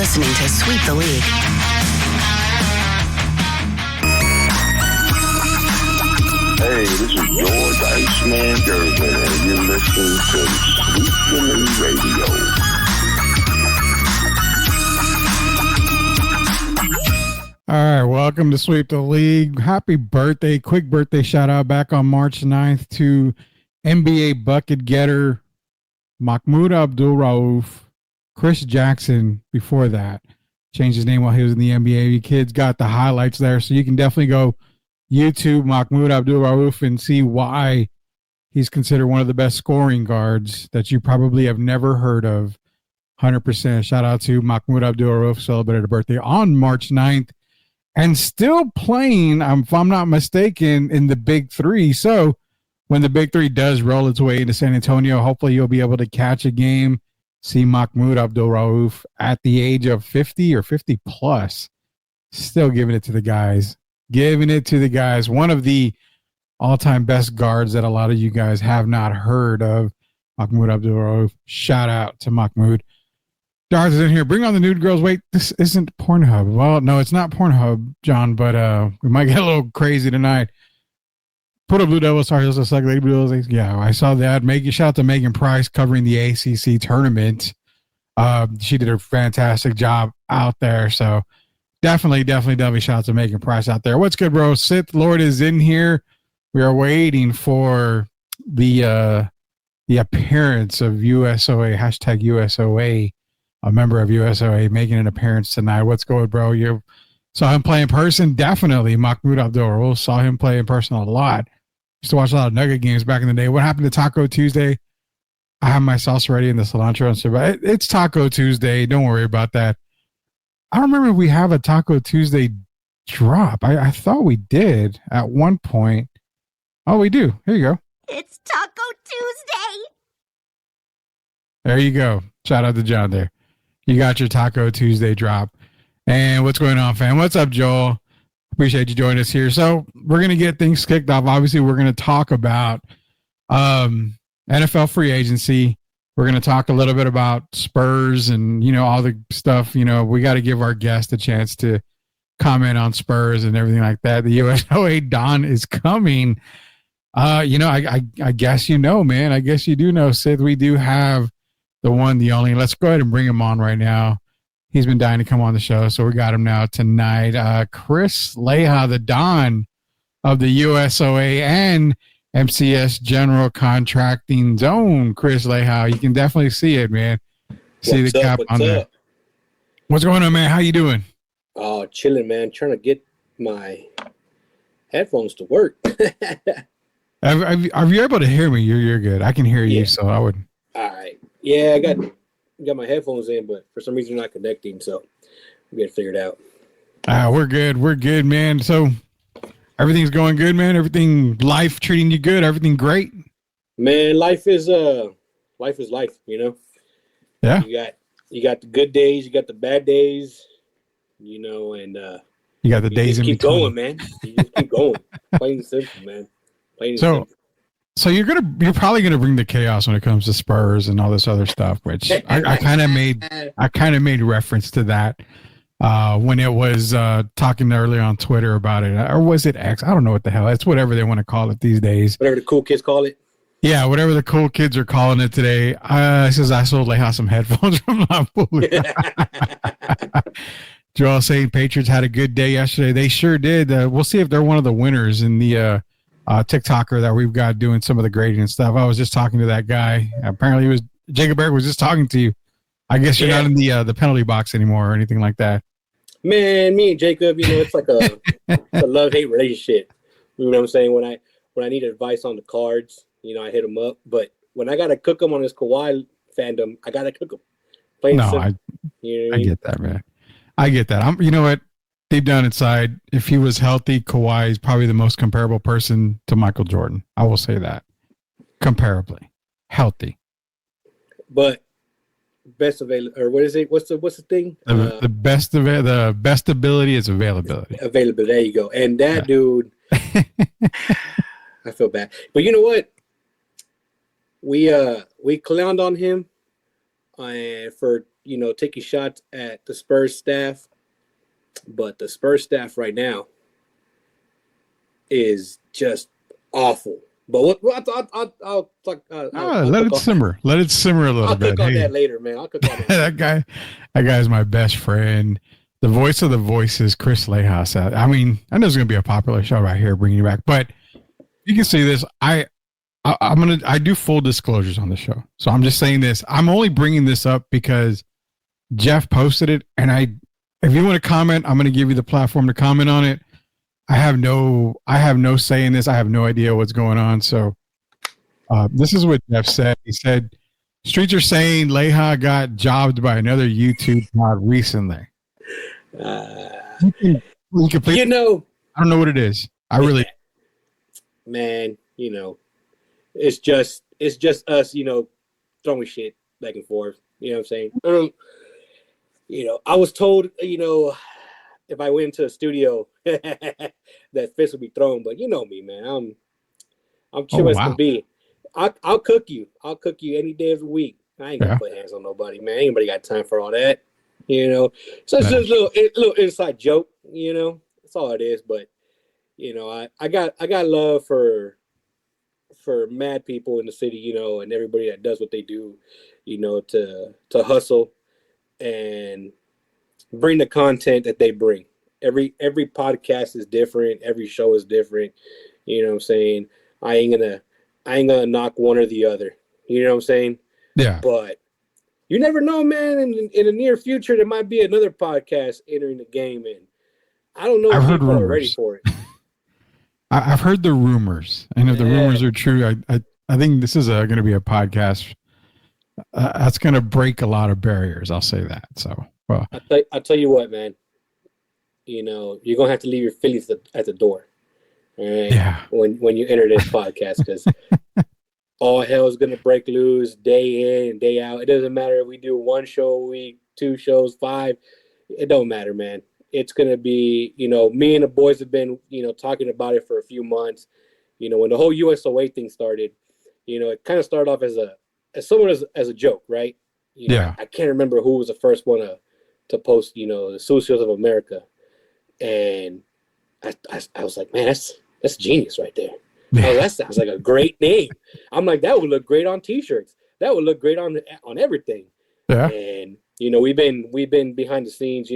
listening to Sweep the League. Hey, this is George Iceman Gervin, and you're listening to Sweep the League Radio. All right, welcome to Sweep the League. Happy birthday. Quick birthday shout out back on March 9th to NBA bucket getter Mahmoud Abdul-Rauf. Chris Jackson before that changed his name while he was in the NBA. You kids got the highlights there, so you can definitely go YouTube Mahmoud Abdul-Rauf and see why he's considered one of the best scoring guards that you probably have never heard of. 100%. Shout out to Mahmoud Abdul-Rauf, celebrated a birthday on March 9th. And still playing, if I'm not mistaken, in the Big Three. So when the Big Three does roll its way into San Antonio, hopefully you'll be able to catch a game, see Mahmoud Abdul-Rauf at the age of 50 or 50 plus. Still giving it to the guys. Giving it to the guys. One of the all-time best guards that a lot of you guys have not heard of, Mahmoud Abdul-Rauf. Shout out to Mahmoud. Darth is in here. Bring on the nude girls. Wait, this isn't Pornhub. Well, no, it's not Pornhub, John, but we might get a little crazy tonight. Put a Blue Devil Star Heels, like Lady Blue Devils. Yeah, I saw that. Shout out to Megan Price covering the ACC tournament. She did a fantastic job out there. So definitely shout out to Megan Price out there. What's good, bro? Sith Lord is in here. We are waiting for the appearance of USOA, hashtag USOA. A member of USOA making an appearance tonight. What's going, bro? You saw him play in person? Definitely. Mahmoud Abdul-Rauf saw him play in person a lot. Used to watch a lot of Nugget games back in the day. What happened to Taco Tuesday? I have my sauce ready in the cilantro and stuff. But it's Taco Tuesday. Don't worry about that. I don't remember if we have a Taco Tuesday drop. I thought we did at one point. Oh, we do. Here you go. It's Taco Tuesday. There you go. Shout out to John there. You got your Taco Tuesday drop. And what's going on, fam? What's up, Joel? Appreciate you joining us here. So we're going to get things kicked off. Obviously, we're going to talk about NFL free agency. We're going to talk a little bit about Spurs and, all the stuff. We got to give our guest a chance to comment on Spurs and everything like that. The USOA Don is coming. I guess man. I guess you do know, Sith. We do have the one, the only. Let's go ahead and bring him on right now. He's been dying to come on the show, so we got him now tonight. Chris Leha, the Don of the USOA and MCS General Contracting Zone. Chris Leha, you can definitely see it, man. See the cap on there. What's going on, man? How you doing? Oh, chilling, man. Trying to get my headphones to work. Are you able to hear me? You're good. I can hear you, so I would. All right. Yeah, I got my headphones in, but for some reason they're not connecting, so we got to figure it out. We're good. We're good, man. So everything's going good, man. Life treating you good. Everything great. Man, life is life, Yeah. You got the good days, you got the bad days, and you got the days in keep between. going, man. You just keep going. Plain and simple, man. Plain and simple. So you're probably gonna bring the chaos when it comes to Spurs and all this other stuff, which I kind of made reference to that when it was talking earlier on Twitter about it, or was it X? I don't know what the hell. It's whatever they want to call it these days. Whatever the cool kids call it. Yeah, whatever the cool kids are calling it today. Says I sold Leha some headphones from Joel saying Patriots had a good day yesterday. They sure did. We'll see if they're one of the winners in the Tik Toker that we've got doing some of the grading and stuff. I was just talking to that guy. Apparently, Jacob Eric was just talking to you. I guess you're not in the penalty box anymore or anything like that. Man, me and Jacob, it's like a love-hate relationship. You know what I'm saying? When I need advice on the cards, I hit him up. But when I gotta cook him on this Kawhi fandom, I gotta cook him. I get that, man. I get that. You know what? Deep down inside, if he was healthy, Kawhi is probably the most comparable person to Michael Jordan. I will say that. Comparably. Healthy. But best available, or what is it? What's the thing? The best ability is availability. Availability. There you go. And that dude, I feel bad. But you know what? We clowned on him for taking shots at the Spurs staff, but the Spurs staff right now is just awful. But I'll talk. Let it simmer. Let it simmer a little bit. I'll cook on that later, man. I'll cook on that. that guy's my best friend. The voice of the voices, Chris Lejas. I mean, I know it's going to be a popular show right here, bringing you back. But you can see this. I do full disclosures on the show, so I'm just saying this. I'm only bringing this up because Jeff posted it, and if you want to comment, I'm going to give you the platform to comment on it. I have no say in this. I have no idea what's going on. So this is what Jeff said. He said, streets are saying Leja got jobbed by another YouTube mod recently. You complete, I don't know what it is. Man, it's just us, throwing shit back and forth. You know what I'm saying? I was told, if I went into a studio, that fists would be thrown. But you know me, man. I'm chill as can be. I'll cook you. I'll cook you any day of the week. I ain't gonna put hands on nobody, man. Ain't nobody got time for all that. So it's just a little inside joke. That's all it is. But I got love for mad people in the city, and everybody that does what they do, to hustle and bring the content that they bring. Every podcast is different. Every show is different. You know what I'm saying? I ain't gonna knock one or the other. You know what I'm saying? Yeah. But you never know, man. In the near future, there might be another podcast entering the game, and I don't know if people are ready for it. I've heard the rumors, and if the rumors are true, I think this is going to be a podcast that's going to break a lot of barriers. I'll say that. So, well, I'll tell you what, man. You're gonna have to leave your Phillies at the door. All right? Yeah. When you enter this podcast, because all hell is gonna break loose day in and day out. It doesn't matter if we do one show a week, 2 shows, 5. It don't matter, man. It's gonna be, me and the boys have been, talking about it for a few months. When the whole USOA thing started, it kind of started off as somewhat as a joke, right? I can't remember who was the first one to post, the Sucios of America. And I was like, man, that's genius right there. That sounds like a great name. I'm like, that would look great on T-shirts. That would look great on everything. Yeah. And we've been behind the scenes,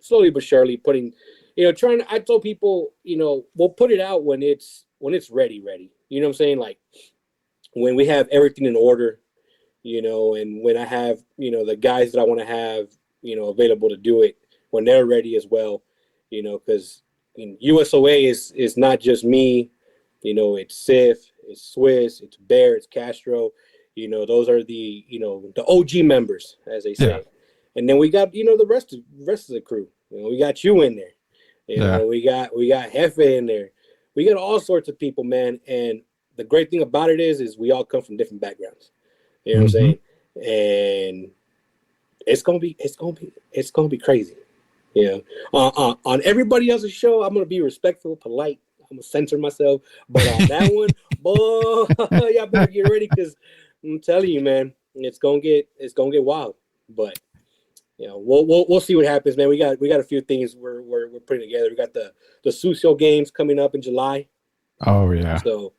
slowly but surely putting, trying. I told people, we'll put it out when it's ready. You know what I'm saying? Like when we have everything in order, and when I have, the guys that I want to have, available to do it when they're ready as well. Because USOA is not just me, it's Sif, it's Swiss, it's Bear, it's Castro, those are the OG members, as they say. Yeah. And then we got, the rest of the crew. We got you in there. We got Jefe in there. We got all sorts of people, man. And the great thing about it is we all come from different backgrounds. You know what I'm saying? And it's gonna be crazy. On everybody else's show, I'm gonna be respectful, polite. I'm gonna censor myself, but on that one, boy, y'all better get ready because I'm telling you, man, it's gonna get wild. But we'll see what happens, man. We got a few things we're putting together. We got the Sucio games coming up in July. Oh yeah. So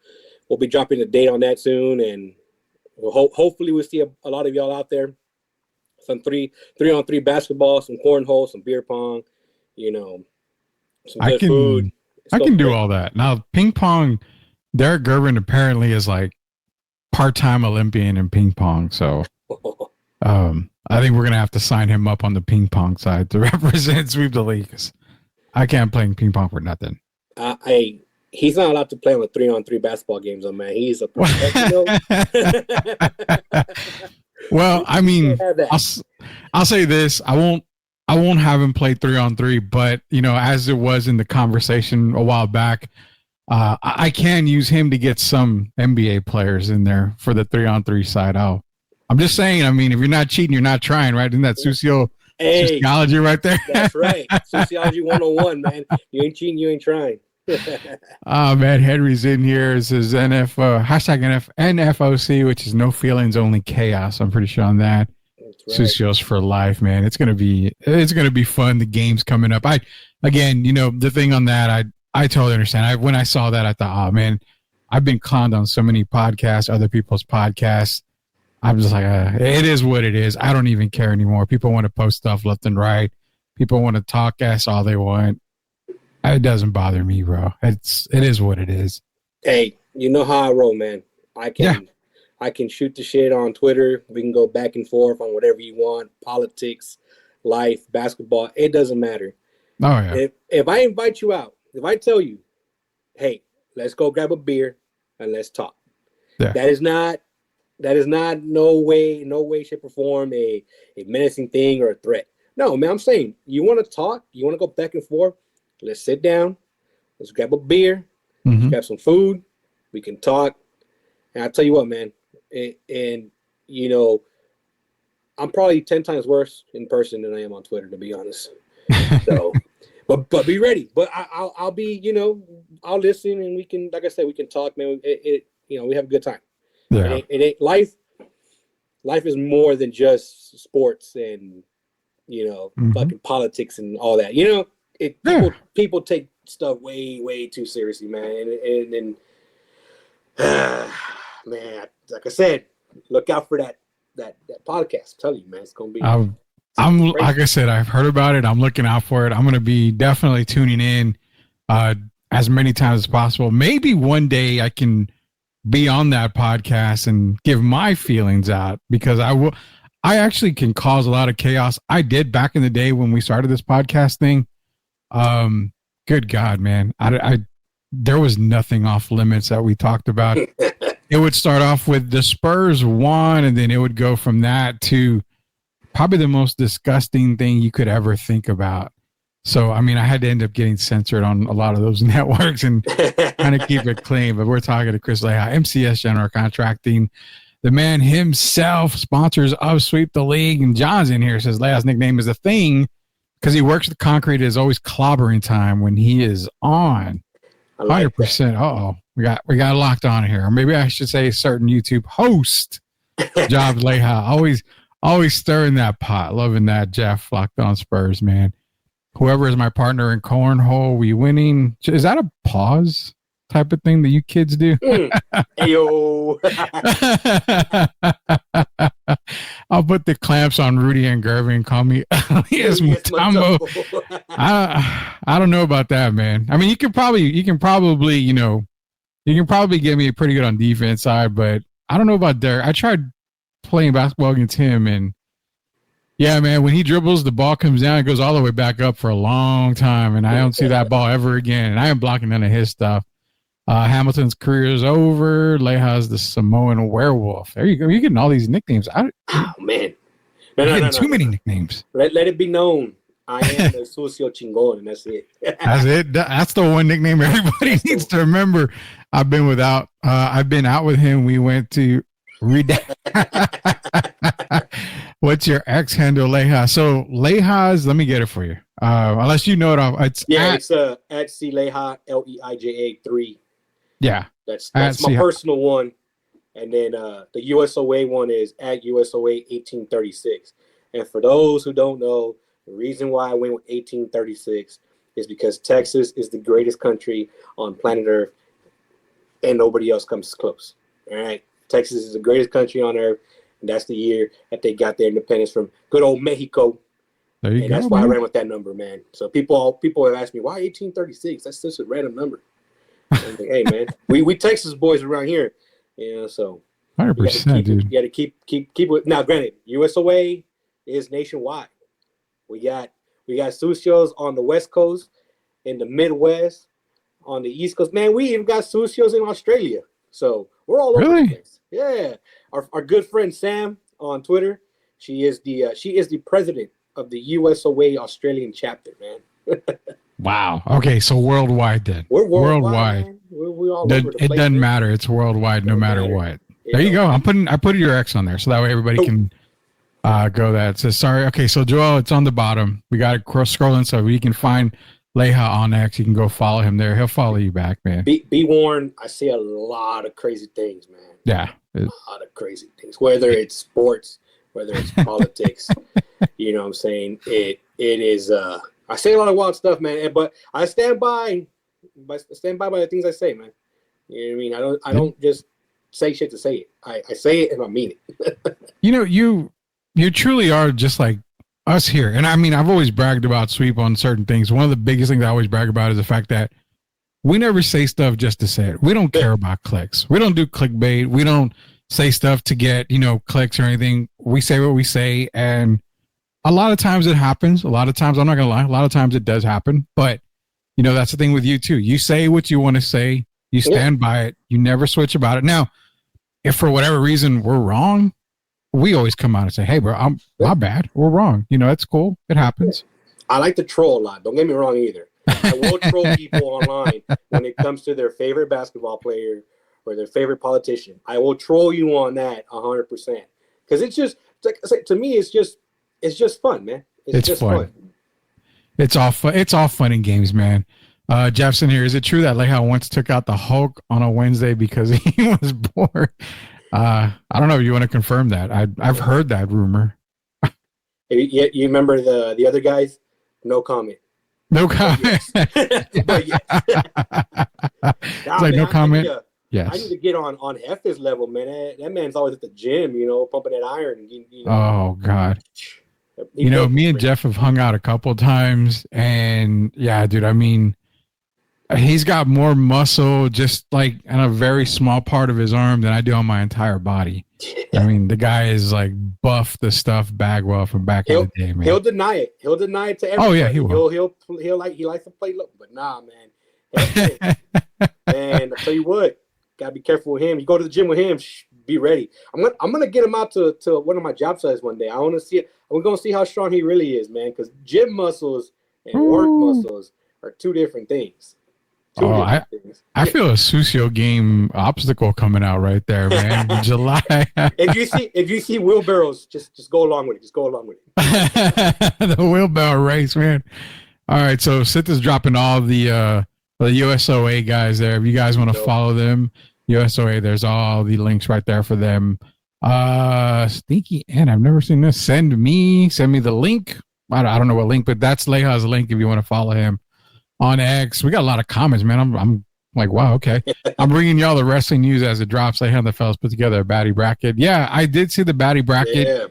we'll be dropping a date on that soon, and hopefully we'll see a lot of y'all out there. Some 3-on-3 basketball, some cornhole, some beer pong, some good food. I can do all that. Now, ping pong, Derek Gervin apparently is like part-time Olympian in ping pong. So I think we're going to have to sign him up on the ping pong side to represent Sweep the League. I can't play ping pong for nothing. He's not allowed to play on the 3-on-3 basketball games, though, man. He's a professional. Well, I mean, I'll say this. I won't have him play 3-on-3, but as it was in the conversation a while back, I can use him to get some NBA players in there for the 3-on-3 side. I'm just saying, I mean, if you're not cheating, you're not trying, right? Isn't that sociology right there? That's right. Sociology 101, man. You ain't cheating, you ain't trying. Oh man, Henry's in here. It says NFOC, which is no feelings, only chaos. I'm pretty sure on that. Sucios for life, man. It's gonna be fun. The game's coming up. Again, the thing on that, I totally understand. When I saw that, I thought, oh man, I've been conned on so many podcasts, other people's podcasts. I'm just like, it is what it is. I don't even care anymore. People want to post stuff left and right. People want to talk ass all they want. It doesn't bother me, bro. It is what it is. Hey, you know how I roll, man. I can shoot the shit on Twitter. We can go back and forth on whatever you want. Politics, life, basketball. It doesn't matter. Oh yeah. If I invite you out, if I tell you, hey, let's go grab a beer and let's talk. Yeah. That is not no way, shape, or form a menacing thing or a threat. No, man, I'm saying you want to talk, you want to go back and forth. Let's sit down. Let's grab a beer. Let's grab some food. We can talk. And I'll tell you what, man. And I'm probably 10 times worse in person than I am on Twitter, to be honest. So, but be ready. But I'll be, I'll listen, and we can, like I said, we can talk, man. We have a good time. Yeah. It ain't life. Life is more than just sports and fucking politics and all that. People take stuff way too seriously, man. And man, like I said, look out for that podcast. I'm telling you, man, it's gonna be. I'm like I said, I've heard about it. I'm looking out for it. I'm gonna be definitely tuning in as many times as possible. Maybe one day I can be on that podcast and give my feelings out, because I actually can cause a lot of chaos. I did back in the day when we started this podcast thing. Good God, man. There was nothing off limits that we talked about. It would start off with the Spurs won, and then it would go from that to probably the most disgusting thing you could ever think about. So, I mean, I had to end up getting censored on a lot of those networks and kind of keep it clean. But we're talking to Chris Leha, MCS General Contracting. The man himself, sponsors of Sweep the League. And John's in here, says Leha's nickname is a thing because he works with concrete. Is always clobbering time when he is on. 100%. Uh-oh. We got locked on here. Or maybe I should say a certain YouTube host, Job Leha. Always stirring that pot. Loving that Jeff locked on Spurs, man. Whoever is my partner in cornhole, we winning. Is that a pause type of thing that you kids do? Ayo. I'll put the clamps on Rudy and Gervin and call me Elias Mutombo. I don't know about that, man. I mean, you can probably get me pretty good on defense side, but I don't know about Derek. I tried playing basketball against him, and yeah, man, when he dribbles, the ball comes down, it goes all the way back up for a long time, and I don't see that ball ever again. And I am blocking none of his stuff. Hamilton's career is over. Leha's the Samoan werewolf. There you go. You're getting all these nicknames. Oh, man. Too many nicknames. Let it be known. I am the Sucio Chingon, and that's it. That's it. That's the one nickname everybody needs to remember. I've been out with him. We went to What's your X handle, Leha? So Leha's, let me get it for you. Unless you know it off. It's at C Leha, Leija 3. Yeah. That's my personal one. And then the USOA one is at USOA 1836. And for those who don't know, the reason why I went with 1836 is because Texas is the greatest country on planet Earth, and nobody else comes close. All right. Texas is the greatest country on earth, and that's the year that they got their independence from good old Mexico. There you and go. That's why I ran with that number, man. So people have asked me, why 1836? That's just a random number. I'm like, hey, man, we Texas boys around here, so 100%, dude. You got to keep it. Now, granted, USOA is nationwide. We got Sucios on the West Coast, in the Midwest, on the East Coast. Man, we even got Sucios in Australia. So we're all over the place. Yeah. Our good friend Sam on Twitter, she is the president of the USOA Australian chapter, man. Wow. Okay, so worldwide then. We're worldwide. We're all over the place. It doesn't matter. It's worldwide no matter what. There you go. I put your X on there so that way everybody can go that. It says sorry. Okay, so Joel, it's on the bottom. We got to scrolling so you can find Leha on X. You can go follow him there. He'll follow you back, man. Be warned. I see a lot of crazy things, man. Yeah. A lot of crazy things. Whether it's sports, whether it's politics. You know what I'm saying? It is. I say a lot of wild stuff, man, but I stand by the things I say, man. You know what I mean? I don't just say shit to say it. I say it and I mean it. You know, you truly are just like us here. And I mean, I've always bragged about Sweep on certain things. One of the biggest things I always brag about is the fact that we never say stuff just to say it. We don't care about clicks. We don't do clickbait. We don't say stuff to get, clicks or anything. We say what we say. And a lot of times it happens. A lot of times, I'm not going to lie, a lot of times it does happen. But, that's the thing with you too. You say what you want to say. You stand by it. You never switch about it. Now, if for whatever reason we're wrong, we always come out and say, hey, bro, my bad. We're wrong. It's cool. It happens. I like to troll a lot. Don't get me wrong either. I will troll people online when it comes to their favorite basketball player or their favorite politician. I will troll you on that 100%. Because it's just, to me, it's just fun, man. It's just fun. It's all fun. It's all fun and games, man. Jeffson here. Is it true that Leha once took out the Hulk on a Wednesday because he was bored? I don't know if you want to confirm that. I've heard that rumor. You remember the other guys? No comment. No comment. But yes. It's like no comment. Yes. I need to get on Hef's level, man. That man's always at the gym, pumping that iron. Oh God. Me and Jeff have hung out a couple times, and yeah, dude. I mean, he's got more muscle just like in a very small part of his arm than I do on my entire body. I mean, the guy is like buff the stuff Bagwell from back in the day, man. He'll deny it. He'll deny it to everybody. Oh yeah, he will. He likes to play low, but nah, man. And I tell you what, gotta be careful with him. You go to the gym with him, be ready. I'm gonna get him out to one of my job sites one day. I want to see it. We're gonna see how strong he really is, man. Because gym muscles and work muscles are two different things. I feel a Susio game obstacle coming out right there, man. In July. if you see wheelbarrows, just go along with it. Just go along with it. The wheelbarrow race, man. All right, so Sith is dropping all the USOA guys there. If you guys want to follow them, USOA, there's all the links right there for them. Stinky and I've never seen this. Send me the link. I don't know what link, but that's Leha's link if you want to follow him on X. We got a lot of comments, man. I'm like, wow, okay. I'm bringing y'all the wrestling news as it drops. Leha and the fellas put together a baddie bracket. Yeah, I did see the baddie bracket. Yeah.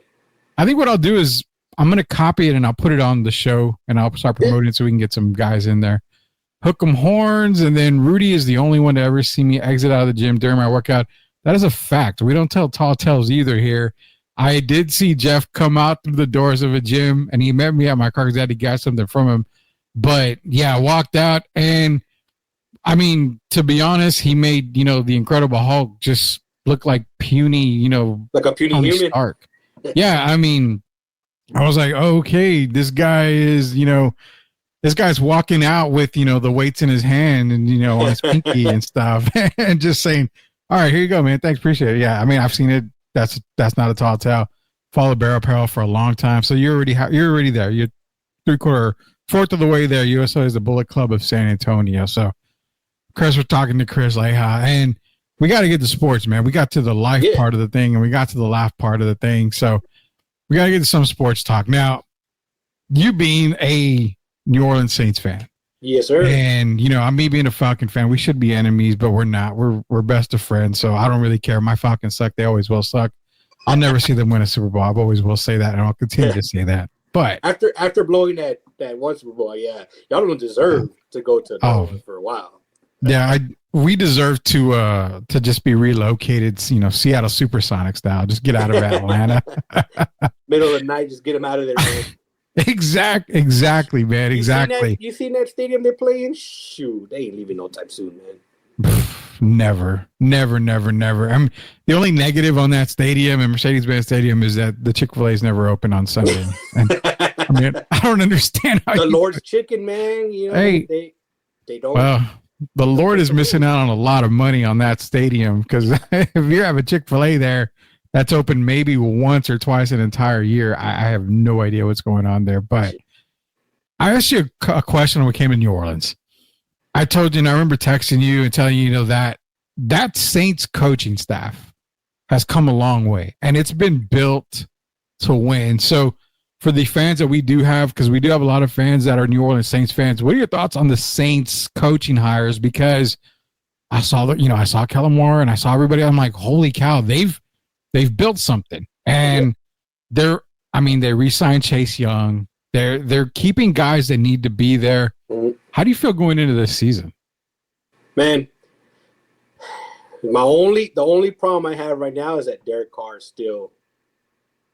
I think what I'll do is I'm going to copy it and I'll put it on the show and I'll start promoting it so we can get some guys in there. Hook 'em horns, and then Rudy is the only one to ever see me exit out of the gym during my workout. That is a fact. We don't tell tall tales either here. I did see Jeff come out through the doors of a gym, and he met me at my car because I had to get something from him. But, yeah, I walked out, and, I mean, to be honest, he made, the Incredible Hulk just look like puny, like a puny Tony human. Stark. Yeah, I mean, I was like, okay, this guy is, this guy's walking out with, the weights in his hand and, on his pinky and stuff and just saying, all right, here you go, man. Thanks. Appreciate it. Yeah. I mean, I've seen it. That's not a tall tale. Follow Barrel Apparel for a long time. So you're already there. You're fourth of the way there. USO is the Bullet Club of San Antonio. So Chris, we're talking to Chris Leha, and we got to get to sports, man. We got to the life part of the thing and we got to the laugh part of the thing. So we got to get to some sports talk. Now, you being a New Orleans Saints fan. Yes, sir. And, I'm me being a Falcon fan. We should be enemies, but we're not. We're best of friends, so I don't really care. My Falcons suck. They always will suck. I'll never see them win a Super Bowl. I always will say that, and I'll continue to say that. But after blowing that one Super Bowl, yeah, y'all don't deserve to go to for a while. Yeah, we deserve to just be relocated, Seattle Supersonic style. Just get out of Atlanta. Middle of the night, just get them out of there, man. Exactly, man. Exactly. You seen that stadium they're playing? Shoot, they ain't leaving no time soon, man. Never. The only negative on that stadium and Mercedes-Benz Stadium is that the Chick-fil-A is never open on Sunday. And, I mean, I don't understand how the Lord's Chicken, man. They don't. Well, the Lord is missing out on a lot of money on that stadium because if you have a Chick-fil-A there that's open maybe once or twice an entire year, I have no idea what's going on there. But I asked you a question when we came to New Orleans. I told you, and I remember texting you and telling you, that Saints coaching staff has come a long way, and it's been built to win. So for the fans that we do have, because we do have a lot of fans that are New Orleans Saints fans, what are your thoughts on the Saints coaching hires? Because I saw that, I saw Kellen Moore and I saw everybody. I'm like, holy cow, they've built something. And they re-signed Chase Young. They're keeping guys that need to be there. How do you feel going into this season? Man, the only problem I have right now is that Derek Carr is still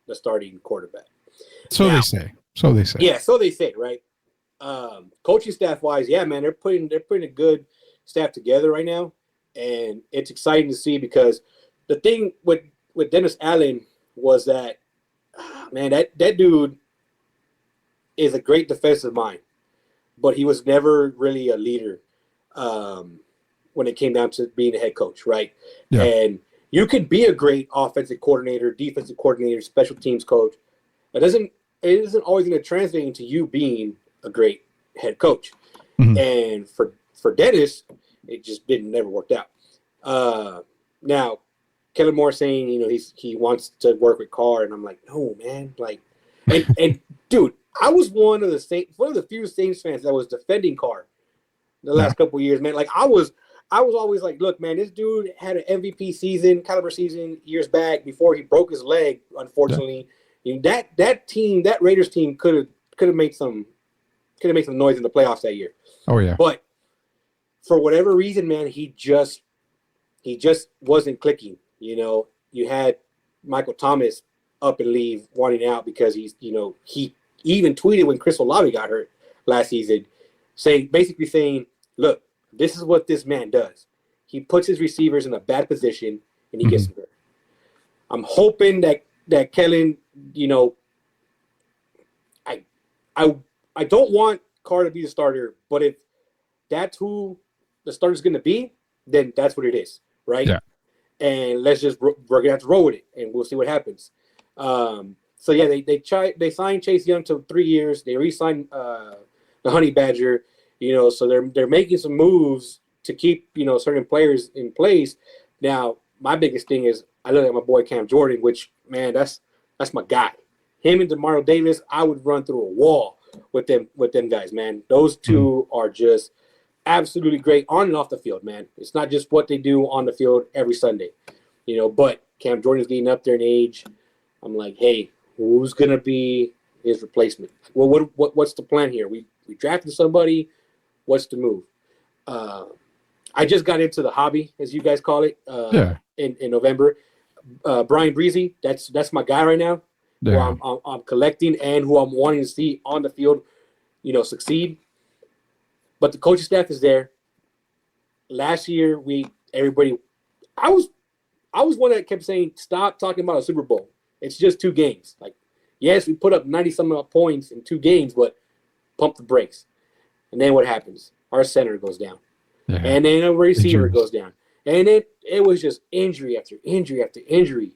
the starting quarterback. So they say. Yeah, so they say, right? Coaching staff wise, yeah, man, they're putting a good staff together right now, and it's exciting to see because the thing with Dennis Allen was that, man, that dude is a great defensive mind, but he was never really a leader when it came down to being a head coach, right? Yeah. And you could be a great offensive coordinator, defensive coordinator, special teams coach. It isn't always going to translate into you being a great head coach. Mm-hmm. And for Dennis, it just never worked out. Now, Kellen Moore saying, he wants to work with Carr, and I'm like, no, man, like, and dude, I was one of the few Saints fans that was defending Carr the last couple of years, man. Like, I was always like, look, man, this dude had an MVP caliber season years back before he broke his leg, unfortunately. Yeah. That Raiders team could have made some noise in the playoffs that year. Oh yeah. But for whatever reason, man, he just wasn't clicking. You had Michael Thomas up and leave, wanting out because he even tweeted when Chris Olave got hurt last season, basically saying, look, this is what this man does. He puts his receivers in a bad position and he gets hurt. I'm hoping that Kellen, I don't want Carr to be the starter, but if that's who the starter's going to be, then that's what it is, right? Yeah. And we're going to have to roll with it, and we'll see what happens. So yeah, they signed Chase Young to 3 years. They re-signed the Honey Badger, so they're making some moves to keep certain players in place. Now, my biggest thing is I look at my boy Cam Jordan, which, man, that's my guy. Him and DeMario Davis, I would run through a wall with them guys, man. Those two are just absolutely great on and off the field, man. It's not just what they do on the field every Sunday, but Cam Jordan's getting up there in age. I'm like, hey, who's gonna be his replacement? Well, what's the plan here? We drafted somebody. What's the move? I just got into the hobby, as you guys call it, in November. Brian Breezy, that's my guy right now. Yeah. Who I'm collecting and who I'm wanting to see on the field, succeed. But the coaching staff is there. Last year, I was one that kept saying, stop talking about a Super Bowl. It's just 2 games. Like, yes, we put up 90-some points in 2 games, but pump the brakes. And then what happens? Our center goes down. Yeah. And then a receiver goes down. And it was just injury after injury after injury.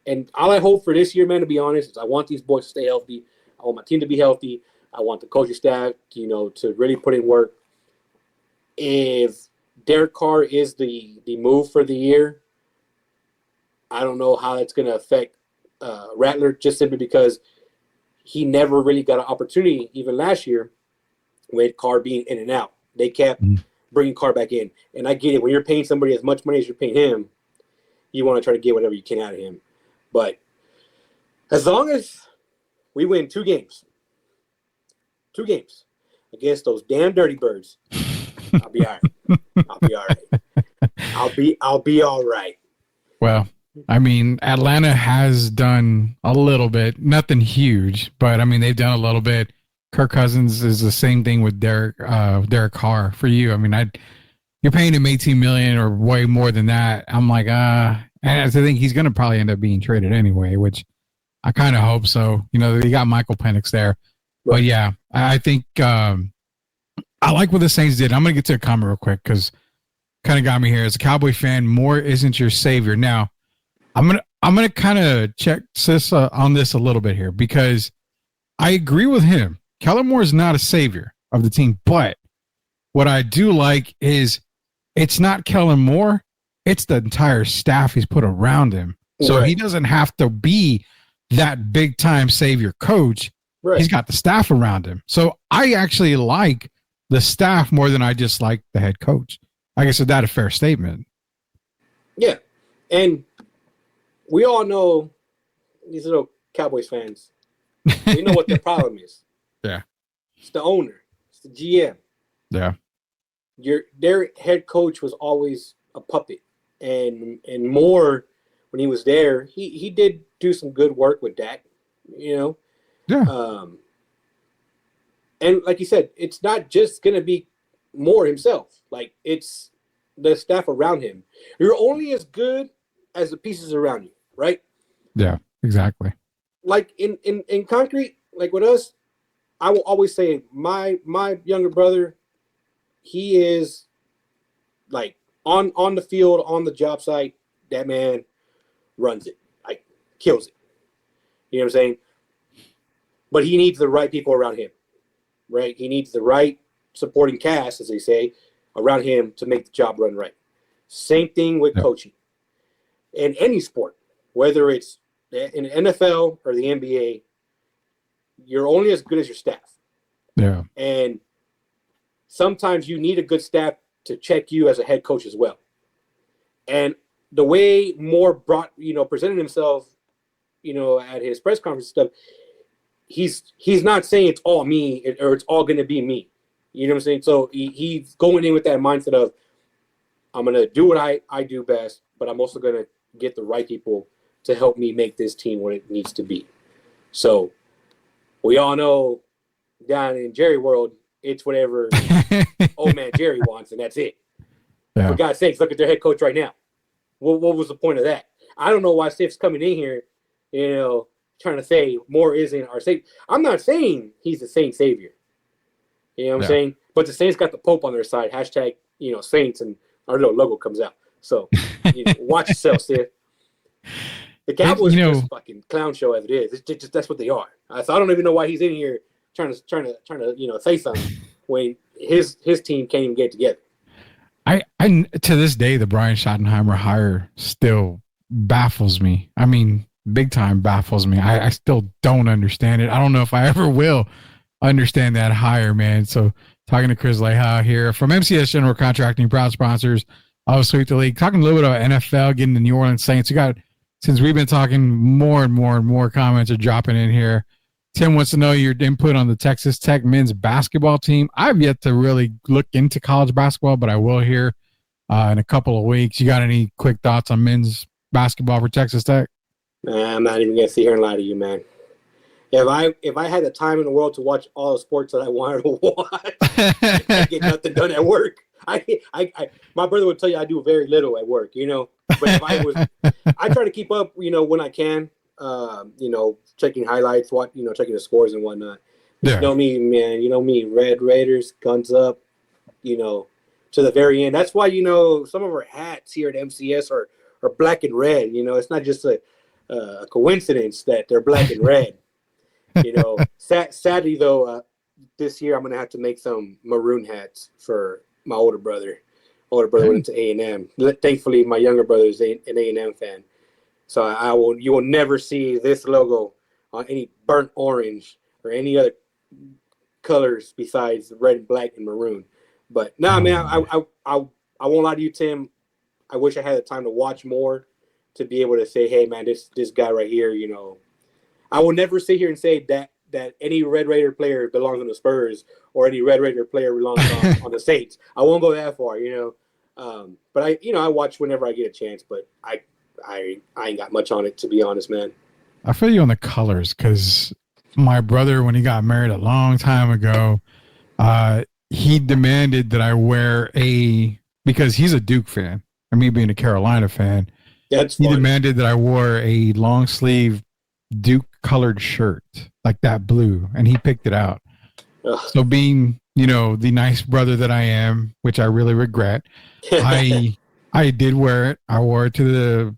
And all I hope for this year, man, to be honest, is I want these boys to stay healthy. I want my team to be healthy. I want the coaching staff, to really put in work. If Derek Carr is the move for the year, I don't know how that's going to affect Rattler, just simply because he never really got an opportunity, even last year, with Carr being in and out. They kept bringing Carr back in. And I get it. When you're paying somebody as much money as you're paying him, you want to try to get whatever you can out of him. But as long as we win 2 games against those damn Dirty Birds, I'll be all right. I'll be all right. Well, I mean, Atlanta has done a little bit, nothing huge, but I mean, they've done a little bit. Kirk Cousins is the same thing with Derek Carr for you. I mean, you're paying him $18 million or way more than that. I'm like, and I think he's going to probably end up being traded anyway, which I kind of hope so. You got Michael Penix there. Right. But yeah, I think I like what the Saints did. I'm going to get to a comment real quick because kind of got me here. As a Cowboy fan, Moore isn't your savior. Now, I'm gonna kind of check Sis on this a little bit here because I agree with him. Kellen Moore is not a savior of the team, but what I do like is it's not Kellen Moore, it's the entire staff he's put around him. So he doesn't have to be that big time savior coach. Right. He's got the staff around him. So I actually like the staff more than I just like the head coach. I guess is that a fair statement? Yeah. And we all know these little Cowboys fans. We know what their problem is. Yeah. It's the owner. It's the GM. Yeah. Their head coach was always a puppet. And more when he was there, he did do some good work with Dak, you know. Yeah. And like you said, it's not just gonna be more himself. Like it's the staff around him. You're only as good as the pieces around you, right? Yeah, exactly. Like in concrete, like with us, I will always say my younger brother, he is like on the field, on the job site, that man runs it, like kills it. You know what I'm saying? But he needs the right people around him, right? He needs the right supporting cast, as they say, around him to make the job run right. Same thing with coaching. In any sport, whether it's in the NFL or the NBA, you're only as good as your staff. Yeah. And sometimes you need a good staff to check you as a head coach as well. And the way Moore presented himself, at his press conference stuff, he's not saying it's all me or it's all going to be me. You know what I'm saying? So he's going in with that mindset of, I'm going to do what I do best, but I'm also going to get the right people to help me make this team what it needs to be. So we all know down in Jerry world, it's whatever old man Jerry wants, and that's it. Yeah. For God's sakes, look at their head coach right now. What was the point of that? I don't know why Stiff's coming in here, trying to say Moore isn't our savior. I'm not saying he's the Saint savior. You know what I'm saying? But the Saints got the Pope on their side. Hashtag, Saints, and our little logo comes out. So watch yourself, Stiff. The Cowboys are just a fucking clown show as it is. It's just that's what they are. So I don't even know why he's in here trying to say something when his team can't even get together. I to this day, the Brian Schottenheimer hire still baffles me. I mean, big time baffles me. I still don't understand it. I don't know if I ever will understand that hire, man. So talking to Chris Leha here from MCS General Contracting, proud sponsors of Sweep the League. Talking a little bit about NFL, getting the New Orleans Saints. Since we've been talking, more and more comments are dropping in here. Tim wants to know your input on the Texas Tech men's basketball team. I've yet to really look into college basketball, but I will here in a couple of weeks. You got any quick thoughts on men's basketball for Texas Tech? Nah, I'm not even going to sit here and lie to you, man. If I had the time in the world to watch all the sports that I wanted to watch, I get nothing done at work. My brother would tell you I do very little at work, But if I try to keep up, when I can, checking highlights, checking the scores and whatnot. Yeah. You know me, man. You know me, Red Raiders, guns up, to the very end. That's why, some of our hats here at MCS are black and red. It's not just a coincidence that they're black and red. Sadly, though, this year I'm going to have to make some maroon hats for my older brother. Older brother went into A&M. Thankfully, my younger brother is an A&M fan. So you will never see this logo on any burnt orange or any other colors besides red, black, and maroon. But man, I won't lie to you, Tim. I wish I had the time to watch more to be able to say, hey, man, this guy right here, I will never sit here and say that any Red Raider player belongs on the Spurs or any Red Raider player belongs on the Saints. I won't go that far, But I watch whenever I get a chance, but I ain't got much on it, to be honest, man. I feel you on the colors because my brother, when he got married a long time ago, he demanded that I wear because he's a Duke fan and me being a Carolina fan. He demanded that I wore a long sleeve Duke colored shirt like that blue, and he picked it out. Ugh. So being, the nice brother that I am, which I really regret, I did wear it. I wore it to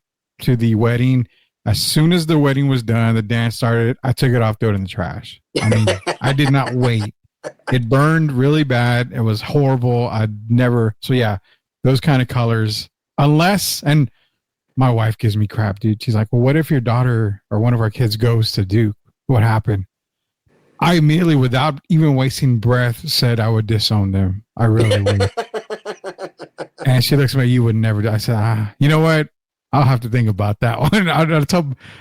the wedding. As soon as the wedding was done, the dance started, I took it off, threw it in the trash. I mean, I did not wait. It burned really bad. It was horrible. So yeah, those kind of colors, unless, and my wife gives me crap, dude. She's like, well, what if your daughter or one of our kids goes to Duke? What happened? I immediately, without even wasting breath, said I would disown them. I really would. And she looks at me, you would never do. I said, you know what? I'll have to think about that one.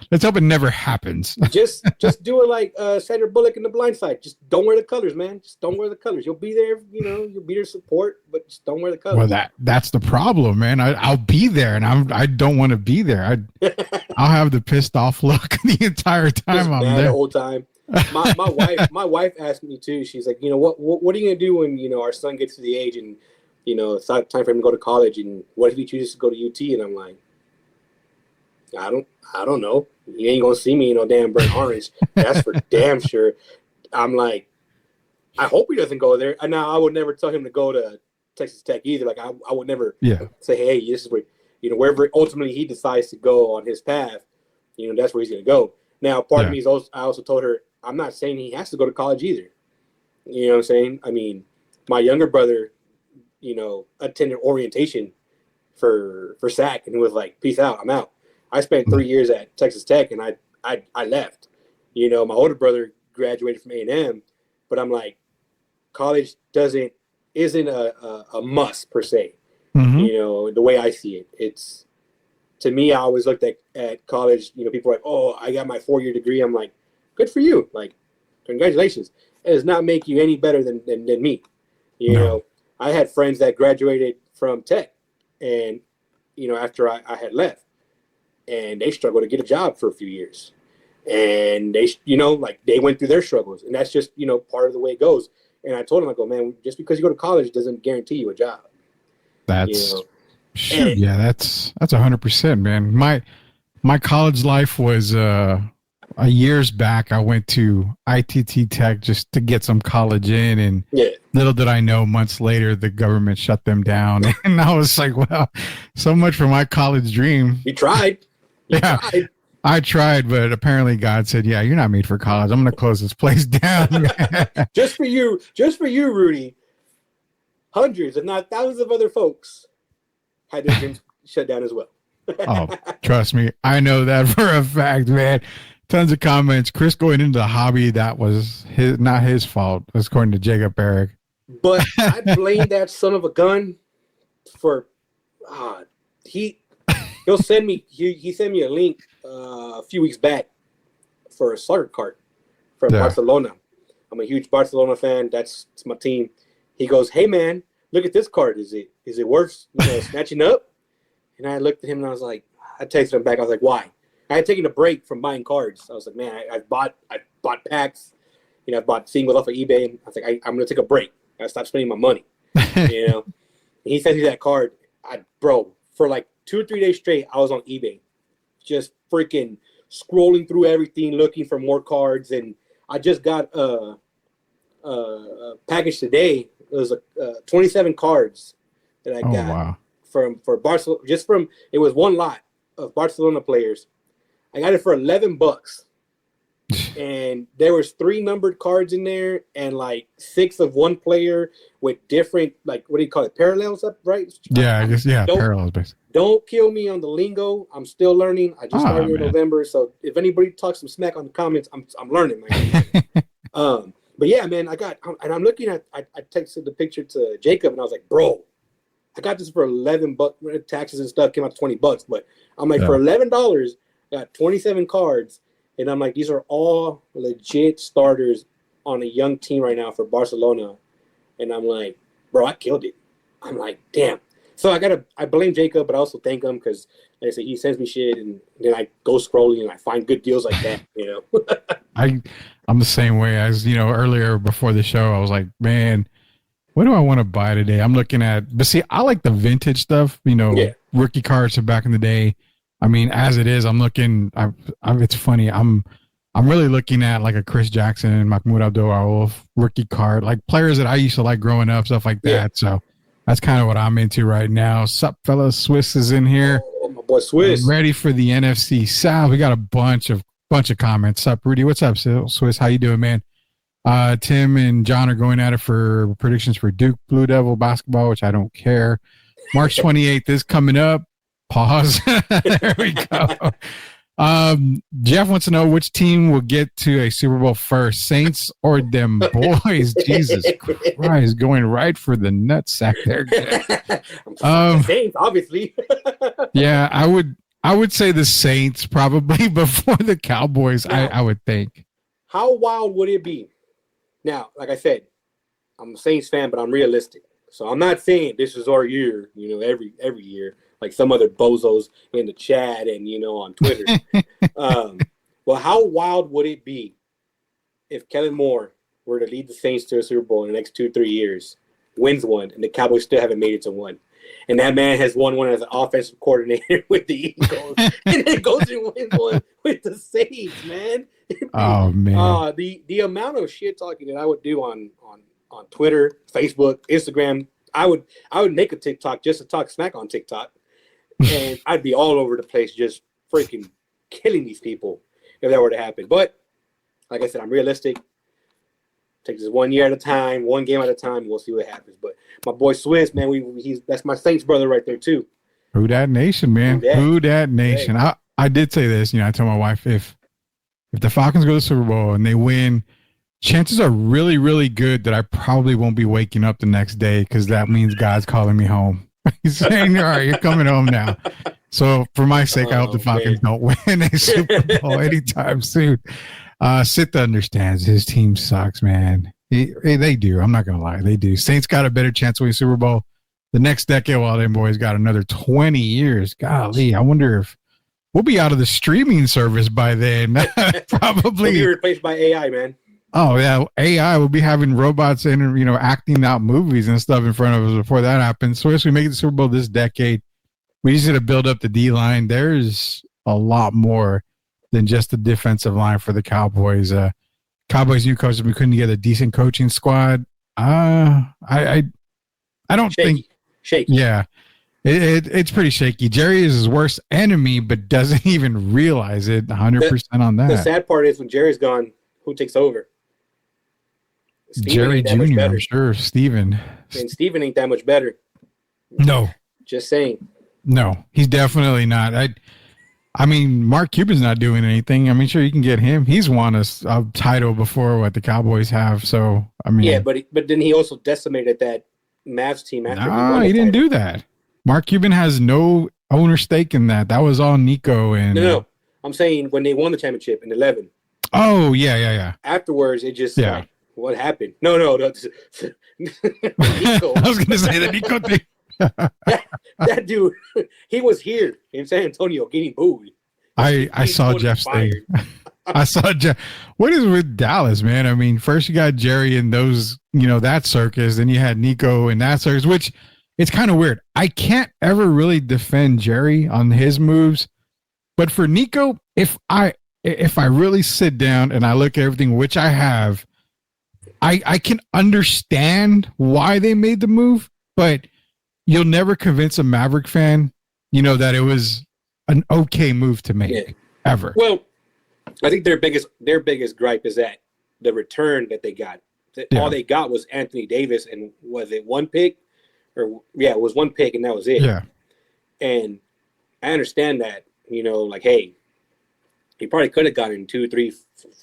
Let's hope it never happens. just do it like Sandra Bullock in The Blind Side. Just don't wear the colors, man. Just don't wear the colors. You'll be there, you'll be there support, but just don't wear the colors. Well, that's the problem, man. I'll be there, and I don't want to be there. I'll have the pissed off look the entire time I'm there. The whole time. My wife asked me too. She's like, what are you gonna do when our son gets to the age and it's time for him to go to college, and what if he chooses to go to UT? And I'm like, I don't know. You ain't gonna see me in no damn burnt orange. That's for damn sure. I'm like, I hope he doesn't go there. And now I would never tell him to go to Texas Tech either. Like I would never say, hey, this is where wherever ultimately he decides to go on his path, that's where he's gonna go. Now, part of me is also, I also told her, I'm not saying he has to go to college either. You know what I'm saying? I mean, my younger brother, attended orientation for SAC and was like, peace out, I'm out. I spent 3 years at Texas Tech and I left. My older brother graduated from A&M, but I'm like, college isn't a must per se. Mm-hmm. The way I see it. It's, to me, I always looked at college, people are like, oh, I got my 4-year degree. I'm like, good for you. Like, congratulations. It does not make you any better than me. No. I had friends that graduated from Tech and, after I had left, and they struggled to get a job for a few years. And they, they went through their struggles, and that's just, part of the way it goes. And I told them, I go, man, just because you go to college doesn't guarantee you a job. That's, shoot, yeah, that's 100%, man. My college life was, years back, I went to ITT Tech just to get some college in, and little did I know, months later, the government shut them down. And I was like, well, so much for my college dream. You tried. Tried. I tried, but apparently God said, yeah, you're not made for college. I'm going to close this place down. Just for you, Rudy, hundreds, if not thousands of other folks had their dreams shut down as well. Oh, trust me. I know that for a fact, man. Tons of comments. Chris going into the hobby, that was not his fault, according to Jacob Eric. But I blame that son of a gun for he'll send me he sent me a link a few weeks back for a soccer cart from Barcelona. I'm a huge Barcelona fan. It's my team. He goes, hey man, look at this card. Is it worth snatching up? And I looked at him and I was like, I texted him back. I was like, why? I had taken a break from buying cards. I was like, man, I bought packs. I bought singles off of eBay. And I was like, I'm going to take a break. I stopped spending my money. And he sent me that card. For like 2 or 3 days straight, I was on eBay, just freaking scrolling through everything, looking for more cards. And I just got a package today. It was 27 cards that I got for Barcelona. It was one lot of Barcelona players. I got it for $11, and there was 3 numbered cards in there, and like 6 of one player with different, like, what do you call it, parallels up, right? Yeah, I guess parallels basically. Don't kill me on the lingo. I'm still learning. I just started in November, so if anybody talks some smack on the comments, I'm learning, man. But yeah, man, I'm looking at. I texted the picture to Jacob, and I was like, bro, I got this for $11. Taxes and stuff came out to $20, but I'm like, for $11. Got 27 cards, and I'm like, these are all legit starters on a young team right now for Barcelona. And I'm like, bro, I killed it. I'm like, damn. So I blame Jacob, but I also thank him because, like I said, he sends me shit, and then I go scrolling and I find good deals like that, I'm the same way. As earlier before the show, I was like, man, what do I want to buy today? I'm looking at, but see, I like the vintage stuff, rookie cards from back in the day. I mean, as it is, I'm looking. It's funny. I'm really looking at like a Chris Jackson and Mahmoud Abdul-Rauf rookie card, like players that I used to like growing up, stuff like that. So that's kind of what I'm into right now. Sup, fellas? Swiss is in here. Oh, my boy Swiss. Ready for the NFC South. We got a bunch of comments. Sup, Rudy? What's up, Swiss? How you doing, man? Tim and John are going at it for predictions for Duke Blue Devil basketball, which I don't care. March 28th is coming up. Pause. There we go. Jeff wants to know which team will get to a Super Bowl first, Saints or them boys. Jesus Christ, going right for the nutsack there, Jeff. Saints, obviously. Yeah, I would say the Saints probably before the Cowboys. Now, I would think. How wild would it be? Now, like I said, I'm a Saints fan, but I'm realistic. So I'm not saying this is our year, every year, like some other bozos in the chat and, on Twitter. Well, how wild would it be if Kellen Moore were to lead the Saints to a Super Bowl in the next 2-3 years, wins one, and the Cowboys still haven't made it to one? And that man has won one as an offensive coordinator with the Eagles, and then goes and wins one with the Saints, man. Oh, man. The amount of shit talking that I would do on Twitter, Facebook, Instagram, I would make a TikTok just to talk smack on TikTok, and I'd be all over the place just freaking killing these people if that were to happen. But like I said, I'm realistic. Take this 1 year at a time, one game at a time, and we'll see what happens. But my boy Swiss, man, that's my Saints brother right there too. Who that nation, man? Who that nation? Hey. I did say this. I told my wife if the Falcons go to the Super Bowl and they win, chances are really, really good that I probably won't be waking up the next day because that means God's calling me home. He's saying, all right, you're coming home now. So for my sake, I hope the Falcons don't win a Super Bowl anytime soon. Sith understands his team sucks, man. They do. I'm not going to lie. They do. Saints got a better chance to win Super Bowl the next decade while them boys got another 20 years. Golly, I wonder if we'll be out of the streaming service by then. Probably. We'll be replaced by AI, man. Oh, yeah. AI will be having robots and, acting out movies and stuff in front of us before that happens. So as we make the Super Bowl this decade, we just got to build up the D-line. There's a lot more than just the defensive line for the Cowboys. Cowboys new coach, we couldn't get a decent coaching squad. I don't think shaky. Yeah, it's pretty shaky. Jerry is his worst enemy, but doesn't even realize it. 100% on that. The sad part is when Jerry's gone, who takes over? Jerry Jr. I'm sure. Steven. And Steven ain't that much better. No. Just saying. No, he's definitely not. I mean, Mark Cuban's not doing anything. I mean, sure, you can get him. He's won a title before what the Cowboys have. So, I mean. Yeah, but then he also decimated that Mavs team after he didn't do that. Mark Cuban has no owner stake in that. That was all Nico and. No. I'm saying when they won the championship in 11. Oh, yeah. Afterwards, it just, like, what happened? No. Nico. I was going to say the Nico thing. that dude, he was here in San Antonio getting booed. I saw Jeff's thing. I saw Jeff. What is with Dallas, man? I mean, first you got Jerry and those, that circus. Then you had Nico and that circus, which it's kind of weird. I can't ever really defend Jerry on his moves. But for Nico, if I really sit down and I look at everything, which I have, I can understand why they made the move, but you'll never convince a Maverick fan, that it was an okay move to make ever. Well, I think their biggest gripe is that the return that they got. All they got was Anthony Davis, and was it one pick? It was one pick, and that was it. Yeah. And I understand that, like, hey, he probably could have gotten 2, 3,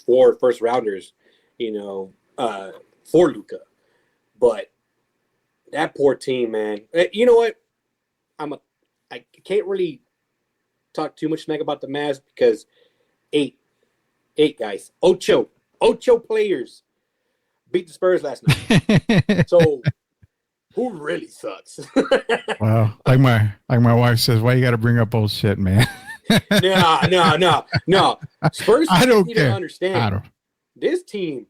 4 first rounders, for Luka. But that poor team, man. You know what? I can't really talk too much smack about the Mavs because eight guys, ocho players beat the Spurs last night. So who really sucks? Well, like my wife says, why you got to bring up old shit, man? No. Spurs I don't need care. to understand. This team,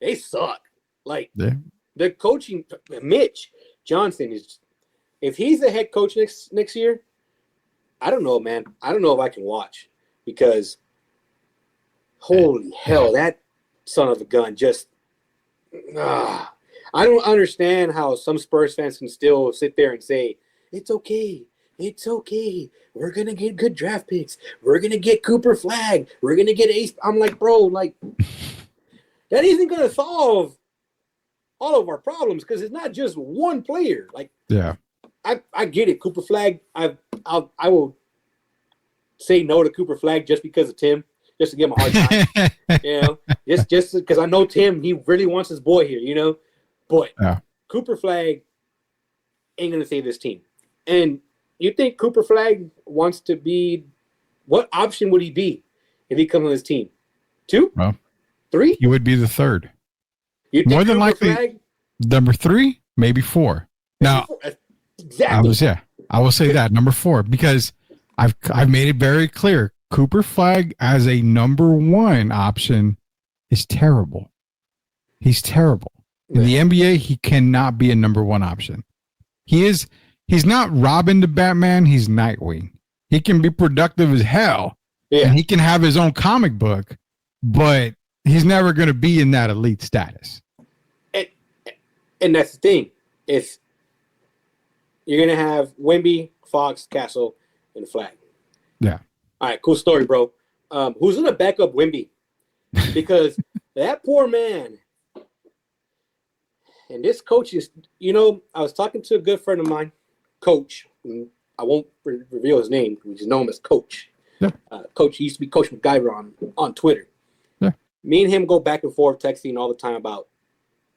they suck. Like the coaching, Mitch Johnson is. If he's the head coach next year, I don't know, man. I don't know if I can watch because holy hell, that son of a gun just. I don't understand how some Spurs fans can still sit there and say it's okay. We're gonna get good draft picks. We're gonna get Cooper Flag. We're gonna get Ace. I'm like, bro, like that isn't gonna solve all of our problems because it's not just one player. Like, I get it. Cooper Flag. I will say no to Cooper Flag just because of Tim, just to give him a hard time. Just because I know Tim, he really wants his boy here, But Cooper Flag ain't gonna save this team. And you think Cooper Flag wants to be? What option would he be if he comes on his team? 2? Well, 3? He would be the third. You think More than Cooper likely, Flag? number 3, maybe 4. Now, Exactly. I will say that number 4 because I've made it very clear. Cooper Flag as a number 1 option is terrible. He's terrible. In the NBA, he cannot be a number 1 option. He's not Robin the Batman, he's Nightwing. He can be productive as hell. Yeah. And he can have his own comic book, but he's never going to be in that elite status. And that's the thing. If you're going to have Wemby, Fox, Castle, and Flag. Yeah. All right, cool story, bro. Who's going to back up Wemby? Because that poor man, and this coach is, I was talking to a good friend of mine, Coach. I won't reveal his name. We just know him as Coach. Yeah. Coach, he used to be Coach MacGyver on Twitter. Yeah. Me and him go back and forth texting all the time about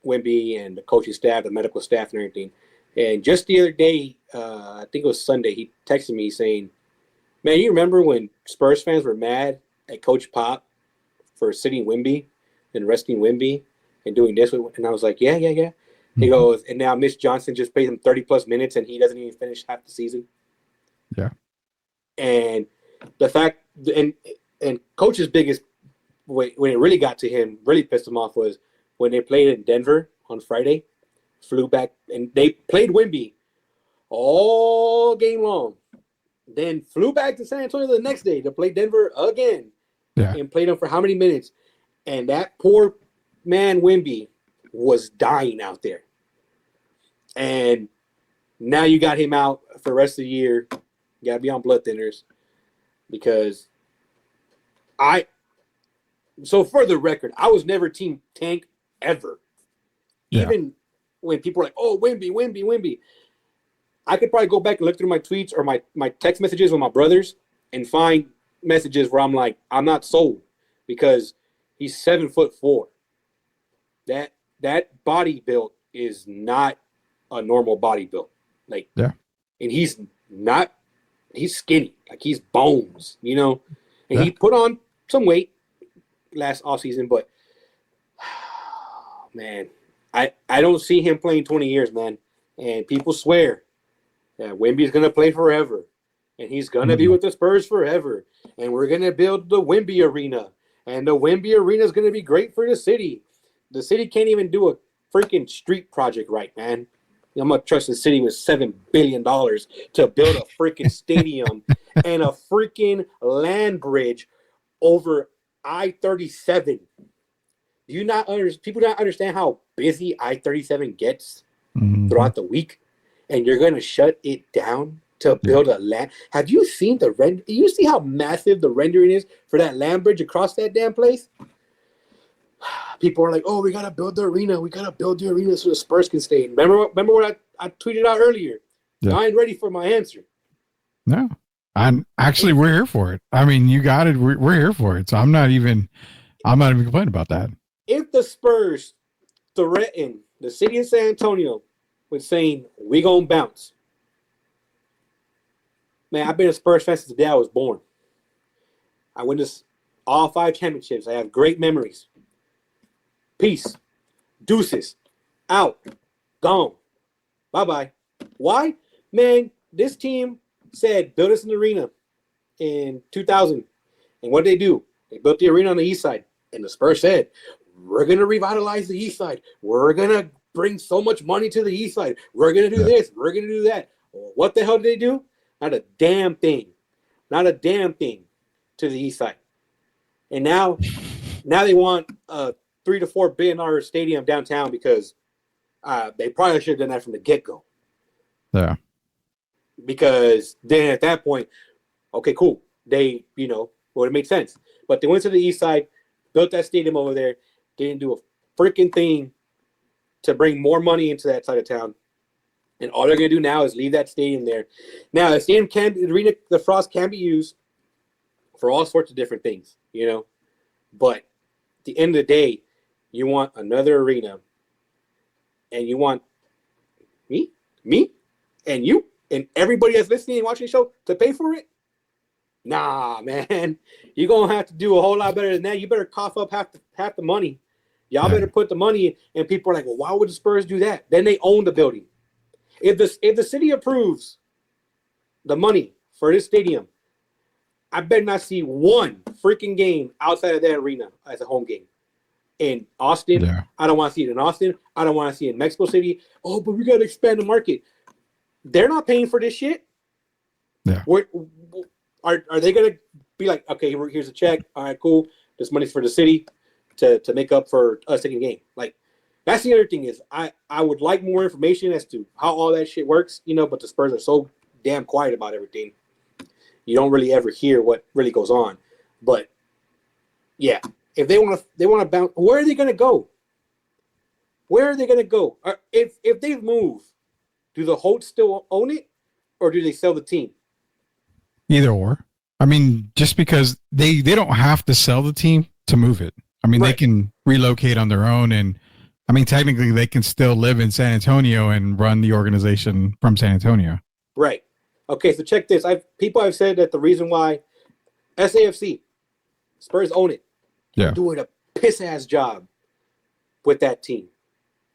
Wemby and the coaching staff, the medical staff, and everything. And just the other day, I think it was Sunday, he texted me saying, "Man, you remember when Spurs fans were mad at Coach Pop for sitting Wemby and resting Wemby and doing this?" And I was like, yeah. He goes, and now Mitch Johnson just paid him 30-plus minutes, and he doesn't even finish half the season. Yeah. And the fact, and Coach's biggest, when it really got to him, really pissed him off, was when they played in Denver on Friday, flew back, and they played Wemby all game long. Then flew back to San Antonio the next day to play Denver again. Yeah. And played them for how many minutes? And that poor man, Wemby, was dying out there. And now you got him out for the rest of the year. You got to be on blood thinners. Because so for the record, I was never Team Tank ever. Yeah. Even when people were like, "Oh, Wemby." I could probably go back and look through my tweets or my text messages with my brothers and find messages where I'm like, I'm not sold because he's 7'4". That body build is not a normal body build. And he's skinny. Like he's bones, And he put on some weight last offseason, but man, I don't see him playing 20 years, man. And people swear that Wemby's going to play forever. And he's going to be with the Spurs forever. And we're going to build the Wemby Arena. And the Wemby Arena is going to be great for the city. The city can't even do a freaking street project right, man. I'm going to trust the city with $7 billion to build a freaking stadium and a freaking land bridge over I-37. People don't understand how busy I-37 gets throughout the week, and you're going to shut it down to build a land. Have you seen the render? You see how massive the rendering is for that land bridge across that damn place? People are like, "Oh, we got to build the arena. We got to build the arena so the Spurs can stay." Remember what I tweeted out earlier? Yeah. I ain't ready for my answer. No. We're here for it. I mean, you got it. We're here for it. So I'm not even complaining about that. If the Spurs threaten the city of San Antonio with saying, "We gonna bounce," man, I've been a Spurs fan since the day I was born. I witnessed all 5 championships. I have great memories. Peace. Deuces. Out. Gone. Bye-bye. Why? Man, this team said, build us an arena in 2000. And what did they do? They built the arena on the east side. And the Spurs said, we're going to revitalize the east side. We're going to bring so much money to the east side. We're going to do this. We're going to do that. What the hell did they do? Not a damn thing. Not a damn thing to the east side. And now they want a $3 to $4 billion stadium downtown because they probably should have done that from the get-go. Yeah. Because then at that point, okay, cool. They, would have made sense. But they went to the east side, built that stadium over there. They didn't do a freaking thing to bring more money into that side of town. And all they're going to do now is leave that stadium there. Now, the arena, the Frost can be used for all sorts of different things, you know. But at the end of the day, you want another arena, and you want me, and you, and everybody that's listening and watching the show to pay for it? Nah, man. You're going to have to do a whole lot better than that. You better cough up half the money. Y'all better put the money in, and people are like, well, why would the Spurs do that? Then they own the building. If the city approves the money for this stadium, I better not see one freaking game outside of that arena as a home game. In Austin, I don't want to see it in Austin. I don't want to see it in Mexico City. Oh, but we got to expand the market. They're not paying for this shit. Yeah. Are they going to be like, okay, here's a check. All right, cool. This money's for the city to make up for us taking a game. Like, that's the other thing is I would like more information as to how all that shit works, you know, but the Spurs are so damn quiet about everything. You don't really ever hear what really goes on. But yeah, if they want to bounce, where are they going to go? Where are they going to go? If they move, do the Holts still own it, or do they sell the team? Either or. I mean, just because they don't have to sell the team to move it. I mean, they can relocate on their own, and I mean, technically, they can still live in San Antonio and run the organization from San Antonio. Right. Okay, so check this. People have said that the reason why SAFC, Spurs own it. Yeah. Doing a piss-ass job with that team.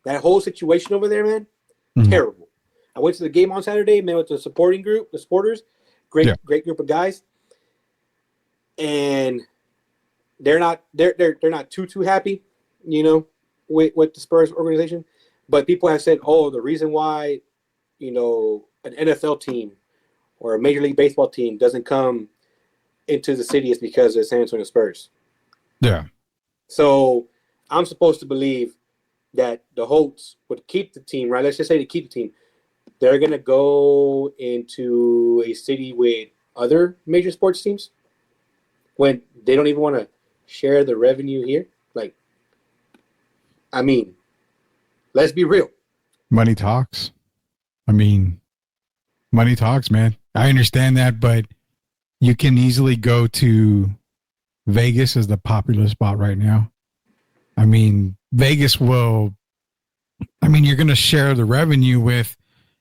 That whole situation over there, man, terrible. I went to the game on Saturday, met with the supporting group, the supporters, great group of guys. And they're not too happy, you know, with the Spurs organization. But people have said, oh, the reason why, you know, an NFL team or a Major League Baseball team doesn't come into the city is because of the San Antonio Spurs. Yeah. So I'm supposed to believe that the Holts would keep the team, right? Let's just say they keep the team. They're going to go into a city with other major sports teams when they don't even want to share the revenue here. Like, I mean, let's be real. Money talks. I mean, money talks, man. I understand that, but you can easily go to Vegas as the popular spot right now. I mean, Vegas will, I mean, you're going to share the revenue with,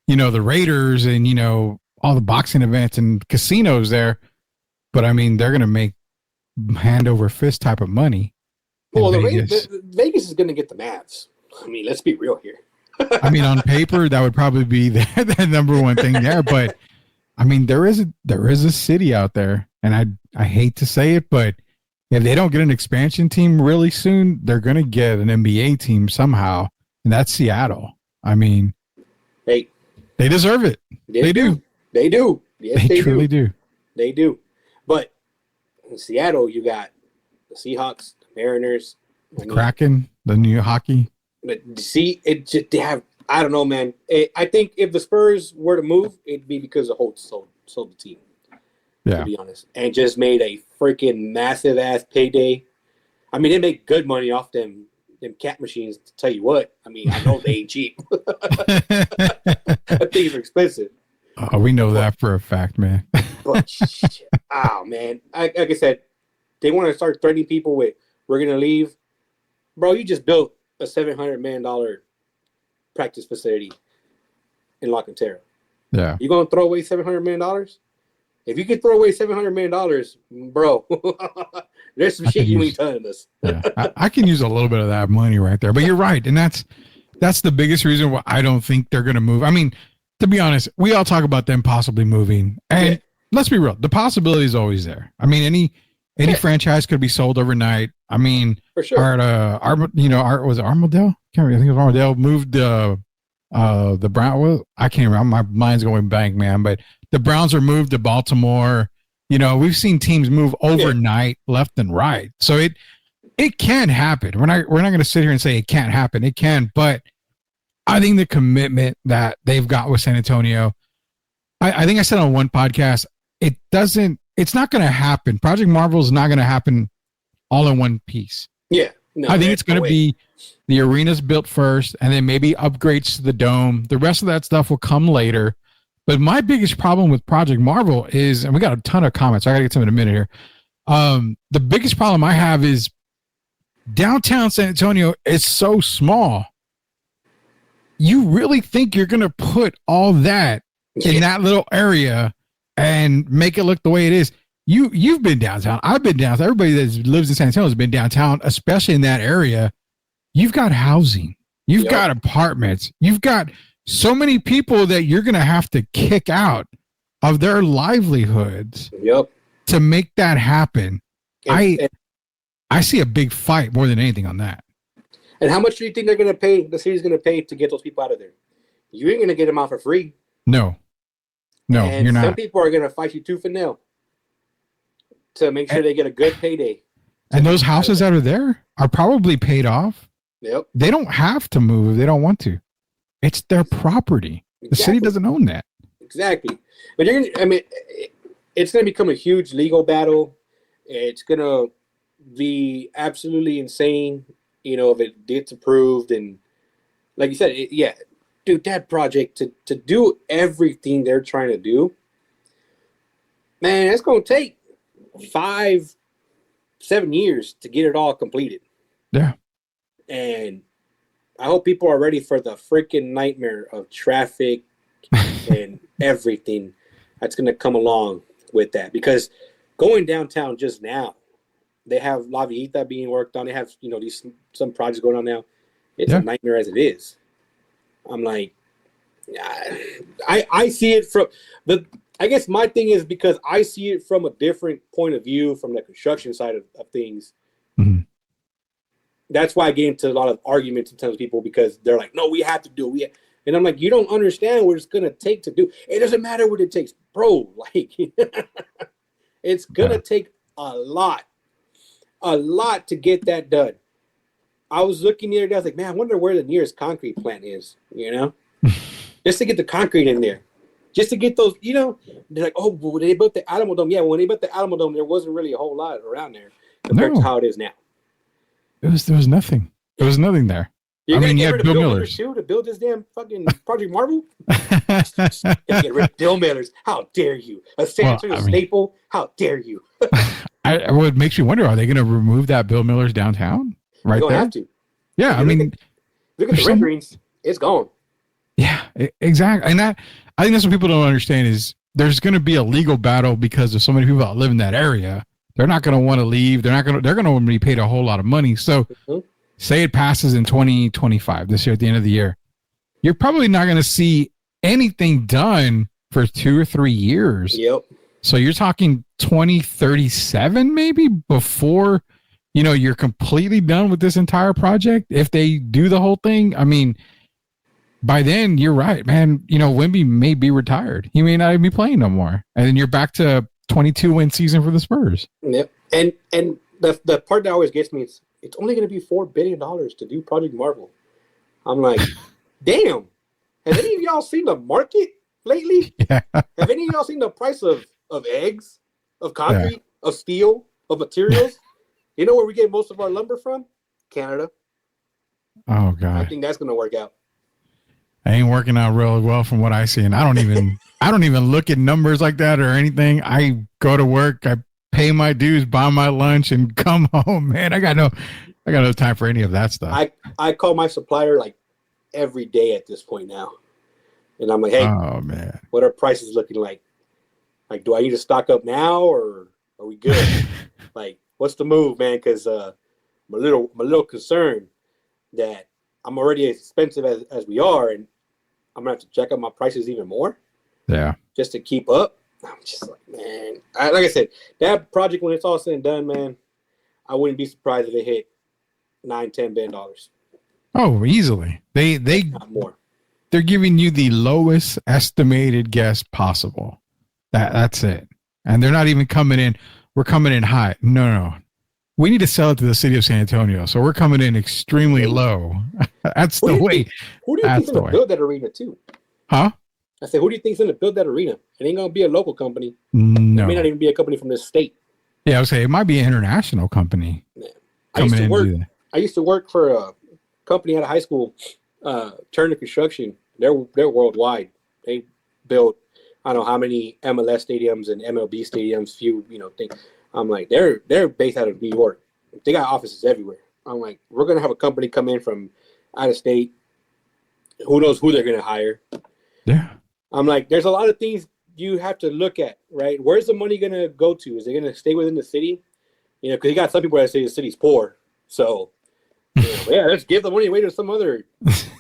you know, the Raiders and, you know, all the boxing events and casinos there. But I mean, they're going to make hand over fist type of money. Well, Vegas is going to get the Mavs. I mean, let's be real here. I mean, on paper, that would probably be the number one thing there. But I mean, there is a city out there, and I hate to say it, but if they don't get an expansion team really soon, they're going to get an NBA team somehow, and that's Seattle. I mean, hey, they deserve it. They do. They do. Yes, they truly do. They do. But in Seattle, you got the Seahawks, the Mariners, the Kraken, the new hockey. But see, it just they have. I don't know, man. I think if the Spurs were to move, it'd be because the Holtz sold the team. Yeah. To be honest, and just made a freaking massive ass payday. I mean, they make good money off them cat machines. To tell you what, I mean, I know they ain't cheap. Things are expensive. Oh, we know that for a fact, man. But oh man, like I said, they want to start threatening people with "we're gonna leave," bro. You just built a $700 million practice facility in La Cantera. Yeah, you gonna throw away $700 million? If you could throw away $700 million, bro, there's some shit you ain't telling us. Yeah, I can use a little bit of that money right there. But you're right, and that's the biggest reason why I don't think they're gonna move. I mean, to be honest, we all talk about them possibly moving, and let's be real, the possibility is always there. I mean, any franchise could be sold overnight. I mean, for sure. Was it Armadale? Can't remember. I think it was Armadale moved the Brown. Well, I can't remember. My mind's going blank, man. But the Browns are moved to Baltimore. You know, we've seen teams move overnight, left and right. So it can happen. We're not going to sit here and say it can't happen. It can, but I think the commitment that they've got with San Antonio, I think I said on one podcast, it's not going to happen. Project Marvel is not going to happen all in one piece. Yeah. No, I think there's it's going no to way. be the arena's built first, and then maybe upgrades to the dome. The rest of that stuff will come later. But my biggest problem with Project Marvel is, and we got a ton of comments. So I got to get to them in a minute here. The biggest problem I have is downtown San Antonio is so small. You really think you're going to put all that in that little area and make it look the way it is? You've been downtown. I've been downtown. Everybody that lives in San Antonio has been downtown, especially in that area. You've got housing. You've got apartments. You've got so many people that you're going to have to kick out of their livelihoods to make that happen. I see a big fight more than anything on that. And how much do you think they're going to pay? The city's going to pay to get those people out of there? You ain't going to get them out for free. No, and you're not. Some people are going to fight you tooth and nail to make sure they get a good payday. And those houses that are there are probably paid off. Yep. They don't have to move if they don't want to. It's their property. The city doesn't own that. Exactly. But it's going to become a huge legal battle. It's going to be absolutely insane, if it gets approved. And like you said, dude, that project to do everything they're trying to do, man, it's going to take 5-7 years to get it all completed. Yeah. And I hope people are ready for the freaking nightmare of traffic and everything that's going to come along with that. Because going downtown just now, they have La Villita being worked on. They have, some projects going on now. It's a nightmare as it is. I'm like, I see it from I guess my thing is because I see it from a different point of view from the construction side of things. Mm-hmm. That's why I get into a lot of arguments sometimes with people because they're like, no, we have to do it. And I'm like, you don't understand what it's going to take to do. It doesn't matter what it takes, bro. Like, it's going to take a lot to get that done. I was looking the other day, I was like, man, I wonder where the nearest concrete plant is, just to get the concrete in there. Just to get those, they're like, oh, well, they built the Alamo Dome. Yeah, when they built the Alamo Dome, there wasn't really a whole lot around there compared to how it is now. There was nothing. There was nothing there. You're going to you get had rid of Bill Bill Millers too to build this damn fucking Project Marvel? Gotta get rid of Bill Millers. How dare you? A San Antonio staple? How dare you? What makes you wonder, are they going to remove that Bill Millers downtown? Right there? They don't have to. Yeah, Look at the renderings. It's gone. Yeah, exactly. And I think that's what people don't understand is there's going to be a legal battle because of so many people that live in that area. They're not going to want to leave. They're going to be paid a whole lot of money. So say it passes in 2025, this year at the end of the year, you're probably not going to see anything done for 2 or 3 years. Yep. So you're talking 2037 maybe before, you're completely done with this entire project. If they do the whole thing, by then you're right, man. Wemby may be retired. He may not even be playing no more. And then you're back to 22-win season for the Spurs. Yep. And the part that always gets me is it's only going to be $4 billion to do Project Marvel. I'm like, damn. Have any of y'all seen the market lately? Yeah. Have any of y'all seen the price of eggs, of concrete, of steel, of materials? You know where we get most of our lumber from? Canada. Oh God. I think that's going to work out. I ain't working out real well from what I see, and I don't even look at numbers like that or anything. I go to work, I pay my dues, buy my lunch, and come home. Man, I got no time for any of that stuff. I call my supplier like every day at this point now, and I'm like, hey, oh man, what are prices looking like? Like, do I need to stock up now, or are we good? Like, what's the move, man? Because I'm a little concerned that I'm already as expensive as we are, and I'm gonna have to check out my prices even more. Yeah, just to keep up. I'm just like, man. Like I said, that project when it's all said and done, man, I wouldn't be surprised if it hit $9-10 billion. Oh, easily. They not more. They're giving you the lowest estimated guess possible. That's it, and they're not even coming in. We're coming in high. No. We need to sell it to the city of San Antonio, so we're coming in extremely low. That's the way. Who do you think's going to build that arena too? Huh? I said, who do you think's going to build that arena? It ain't going to be a local company. No. It may not even be a company from this state. Yeah, I would say it might be an international company. Yeah. I I used to work for a company out of high school, Turner Construction. They're worldwide. They built I don't know how many MLS stadiums and MLB stadiums. Few things. I'm like they're based out of New York. They got offices everywhere. I'm like we're gonna have a company come in from out of state. Who knows who they're gonna hire? Yeah. I'm like there's a lot of things you have to look at, right? Where's the money gonna go to? Is it gonna stay within the city? Because you got some people that say the city's poor, so. Yeah, let's give the money away to some other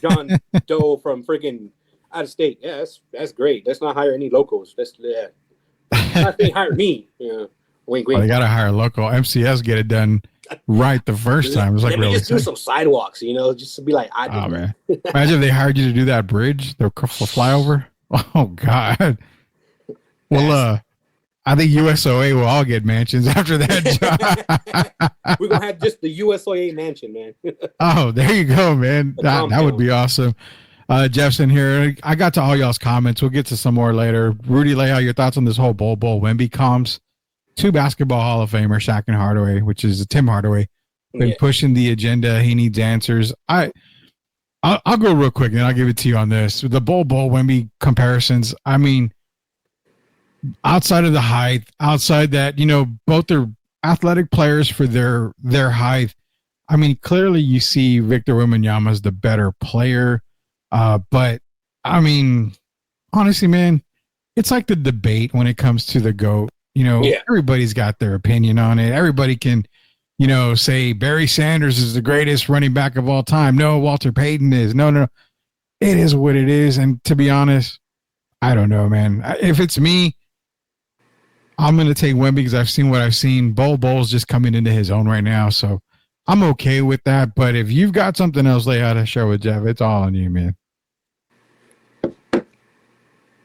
John Doe from freaking out of state. Yeah, that's great. Let's not hire any locals. Not they hire me. Wink, wink. Well, they gotta hire local. MCS get it done right the first time. It's like really just do some sidewalks. Just to be like, oh man, imagine if they hired you to do that bridge, the flyover. Oh god. Well, I think USOA will all get mansions after that job. We're gonna have just the USOA mansion, man. Oh, there you go, man. That would be awesome. Jeff's in here. I got to all y'all's comments. We'll get to some more later. Rudy, lay out your thoughts on this whole Bol Wemby comms. 2 basketball Hall of Famer, Shaq and Hardaway, which is Tim Hardaway, been pushing the agenda. He needs answers. I'll go real quick and then I'll give it to you on this. The Bol Wemby comparisons. I mean, outside of the height, outside that, both are athletic players for their height. I mean, clearly you see Victor Wembanyama as the better player. But I mean, honestly, man, it's like the debate when it comes to the GOAT. Everybody's got their opinion on it. Everybody can, say Barry Sanders is the greatest running back of all time. No, Walter Payton is. No. It is what it is. And to be honest, I don't know, man. If it's me, I'm going to take Wemby because I've seen what I've seen. Bol's just coming into his own right now. So I'm okay with that. But if you've got something else, lay out a show with Jeff. It's all on you, man.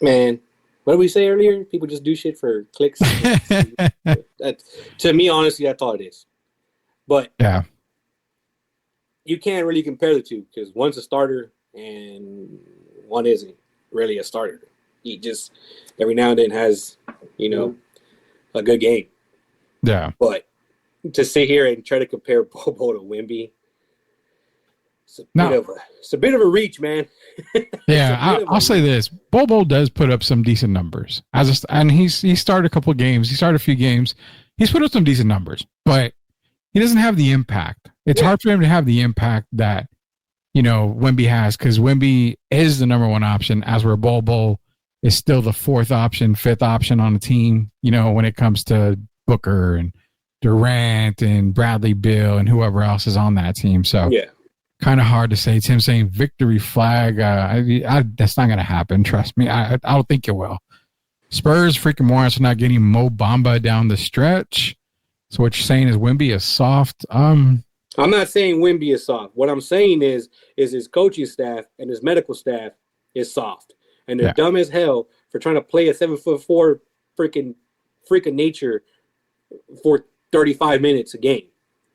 Man, what did we say earlier? People just do shit for clicks. To me, honestly, that's all it is. But yeah, you can't really compare the two because one's a starter and one isn't really a starter. He just every now and then has, a good game. Yeah. But to sit here and try to compare Bol to Wemby, it's a bit of a reach, man. Yeah, I'll say this: Bol does put up some decent numbers and he started a couple of games. He started a few games. He's put up some decent numbers, but he doesn't have the impact. It's hard for him to have the impact that Wemby has because Wemby is the number one option, as where Bol is still the 4th option, 5th option on the team. When it comes to Booker and Durant and Bradley Beal and whoever else is on that team. So yeah. Kind of hard to say. It's him saying victory flag. That's not going to happen. Trust me. I don't think it will. Spurs freaking morons for not getting Mo Bamba down the stretch. So what you're saying is Wemby is soft. I'm not saying Wemby is soft. What I'm saying is his coaching staff and his medical staff is soft. And they're dumb as hell for trying to play a 7'4" freak of nature for 35 minutes a game.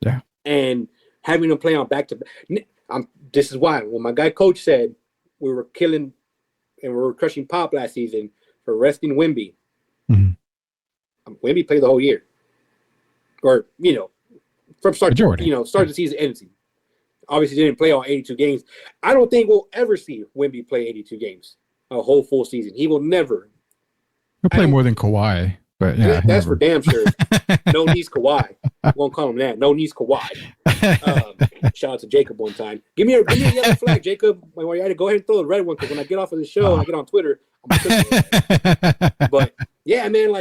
Yeah. And having them play on back-to-back. This is why when my guy coach said we were killing and we were crushing Pop last season for resting Wemby. Mm-hmm. Wemby played the whole year, or from start to start the season, end season. Obviously, didn't play all 82 games. I don't think we'll ever see Wemby play 82 games a whole full season. He will never. He'll play more than Kawhi. But yeah, that's for damn sure. No knees Kawhi. I won't call him that. No knees Kawhi. Shout out to Jacob one time. Give me a yellow flag, Jacob. When you had to go ahead and throw the red one because when I get off of the show and I get on Twitter, I'm but yeah, man,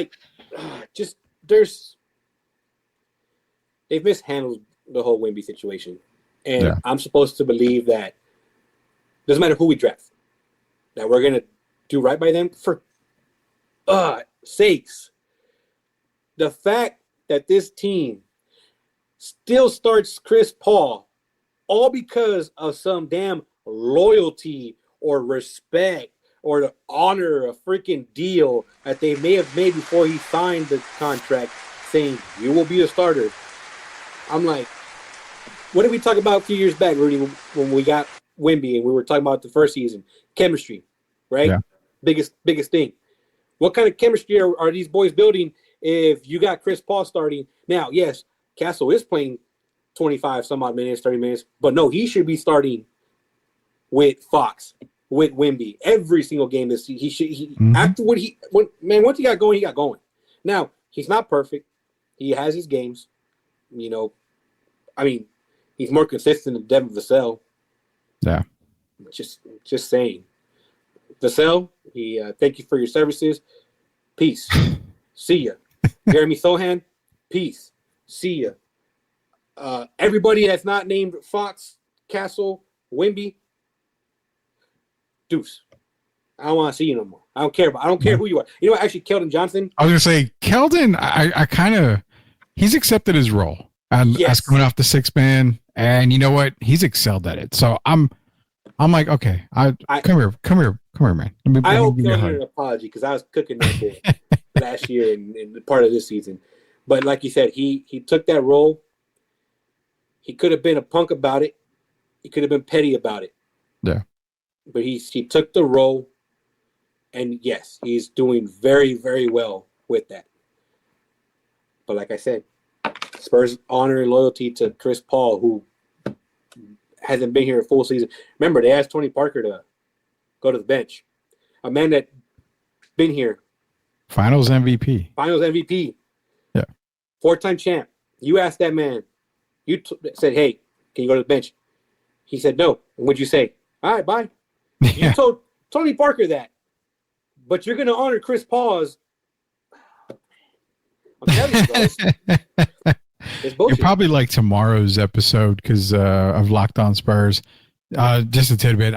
they've mishandled the whole Wemby situation, and I'm supposed to believe that doesn't matter who we draft, that we're gonna do right by them for sakes. The fact that this team still starts Chris Paul all because of some damn loyalty or respect or the honor a freaking deal that they may have made before he signed the contract saying you will be a starter. I'm like, what did we talk about a few years back, Rudy, when we got Wemby and we were talking about the first season? Chemistry, right? Yeah. Biggest thing. What kind of chemistry are these boys building if you got Chris Paul starting? Now, yes, Castle is playing 25 some odd minutes, 30 minutes. But no, he should be starting with Fox, with Wemby every single game this season. After once he got going, he got going. Now, he's not perfect. He has his games. You know, I mean, he's more consistent than Devin Vassell. Yeah. Just saying. Vassell, thank you for your services. Peace. See ya. Jeremy Sohan, peace. See ya. Everybody that's not named Fox, Castle, Wemby, deuce. I don't want to see you no more. I don't care who you are. You know what? Actually, Keldon Johnson. I was going to say, Keldon, I kind of, he's accepted his role as coming off the 6-man. And you know what? He's excelled at it. So I'm like, okay, come here, man. I owe Keldon an apology because I was cooking that bull last year and part of this season. But like you said, he took that role. He could have been a punk about it. He could have been petty about it. Yeah. But he took the role, and yes, he's doing very, very well with that. But like I said, Spurs honor and loyalty to Chris Paul, who hasn't been here a full season. Remember, they asked Tony Parker to go to the bench. A man that been here. Finals MVP. Yeah. 4-time champ. You asked that man. You said, hey, can you go to the bench? He said no. And what'd you say? All right, bye. Yeah. You told Tony Parker that. But you're going to honor Chris Paul's. I'm telling you, guys. You're probably like tomorrow's episode because of Locked On Spurs. Just a tidbit.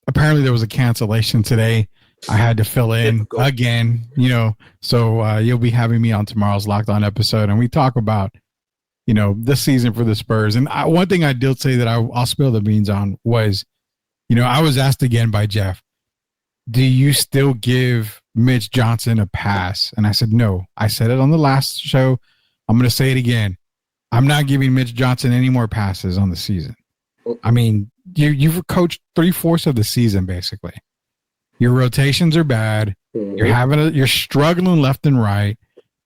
Apparently there was a cancellation today. I had to fill in again, so you'll be having me on tomorrow's Locked On episode, and we talk about, this season for the Spurs. And one thing I did say that I'll spill the beans on was, I was asked again by Jeff, do you still give Mitch Johnson a pass? And I said, no. I said it on the last show. I'm going to say it again. I'm not giving Mitch Johnson any more passes on the season. I mean, you've coached 3/4 of the season, basically. Your rotations are bad. Mm-hmm. You're struggling left and right.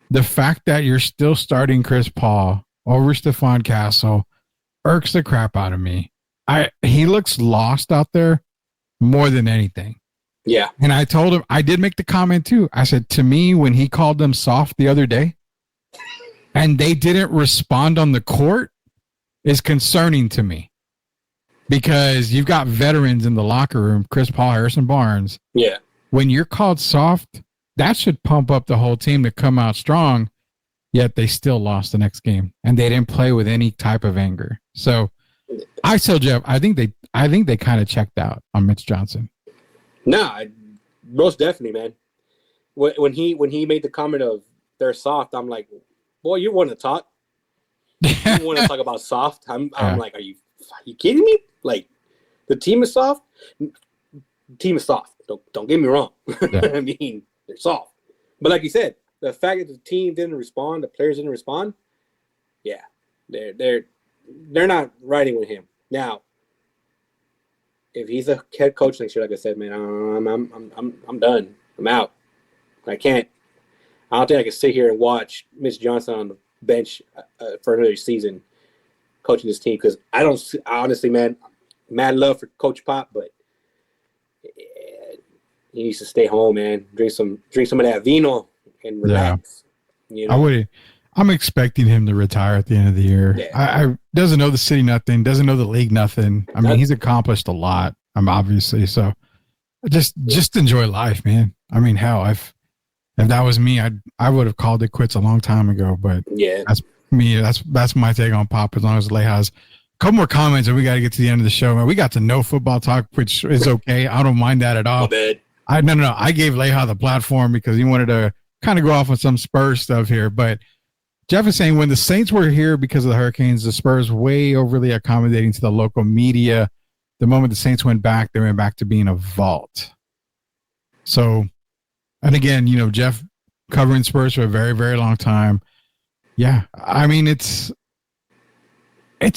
The fact that you're still starting Chris Paul over Stephon Castle irks the crap out of me. He looks lost out there more than anything. Yeah. And I told him, I did make the comment too. I said, to me, when he called them soft the other day and they didn't respond on the court is concerning to me. Because you've got veterans in the locker room, Chris Paul, Harrison Barnes. Yeah. When you're called soft, that should pump up the whole team to come out strong, yet they still lost the next game. And they didn't play with any type of anger. So I tell Jeff, I think they kind of checked out on Mitch Johnson. Nah, most definitely, man. When he made the comment of they're soft, I'm like, boy, you want to talk? You want to talk about soft? I'm like, are you kidding me? Like, the team is soft. The team is soft. Don't get me wrong. Yeah. I mean, they're soft. But like you said, the fact that the team didn't respond, the players didn't respond. Yeah, they're not riding with him now. If he's a head coach next year, like I said, man, I'm done. I'm out. I don't think I can sit here and watch Mitch Johnson on the bench for another season coaching this team, because honestly, man, mad love for Coach Pop, but he needs to stay home, man. Drink some of that vino and relax. Yeah. I'm expecting him to retire at the end of the year. Yeah. I doesn't know the city nothing, doesn't know the league nothing. I mean, he's accomplished a lot. Obviously, so just enjoy life, man. I mean, hell, if that was me, I would have called it quits a long time ago. But yeah, that's me. That's my take on Pop. As long as Lay has a couple more comments, and we got to get to the end of the show. Man, we got to no football talk, which is okay. I don't mind that at all. Bad. No. I gave Leha the platform because he wanted to kind of go off on some Spurs stuff here. But Jeff is saying when the Saints were here because of the Hurricanes, the Spurs way overly accommodating to the local media. The moment the Saints went back, they went back to being a vault. So, and again, Jeff covering Spurs for a very, very long time. Yeah, I mean, it's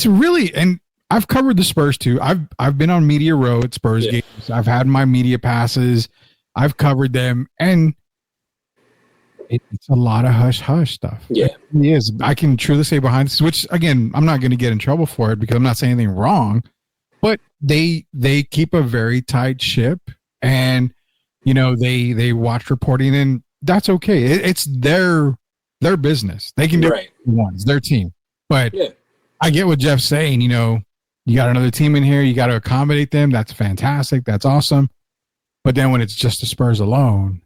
really, and I've covered the Spurs too. I've been on Media Row at Spurs games. I've had my media passes. I've covered them, and It's a lot of hush hush stuff. Yeah. It really is. I can truly say behind the scenes, which again, I'm not going to get in trouble for it because I'm not saying anything wrong, but they keep a very tight ship, and they watch reporting, and that's okay. It's their business. They can do it once, their team. But I get what Jeff's saying. You got another team in here. You got to accommodate them. That's fantastic. That's awesome. But then when it's just the Spurs alone,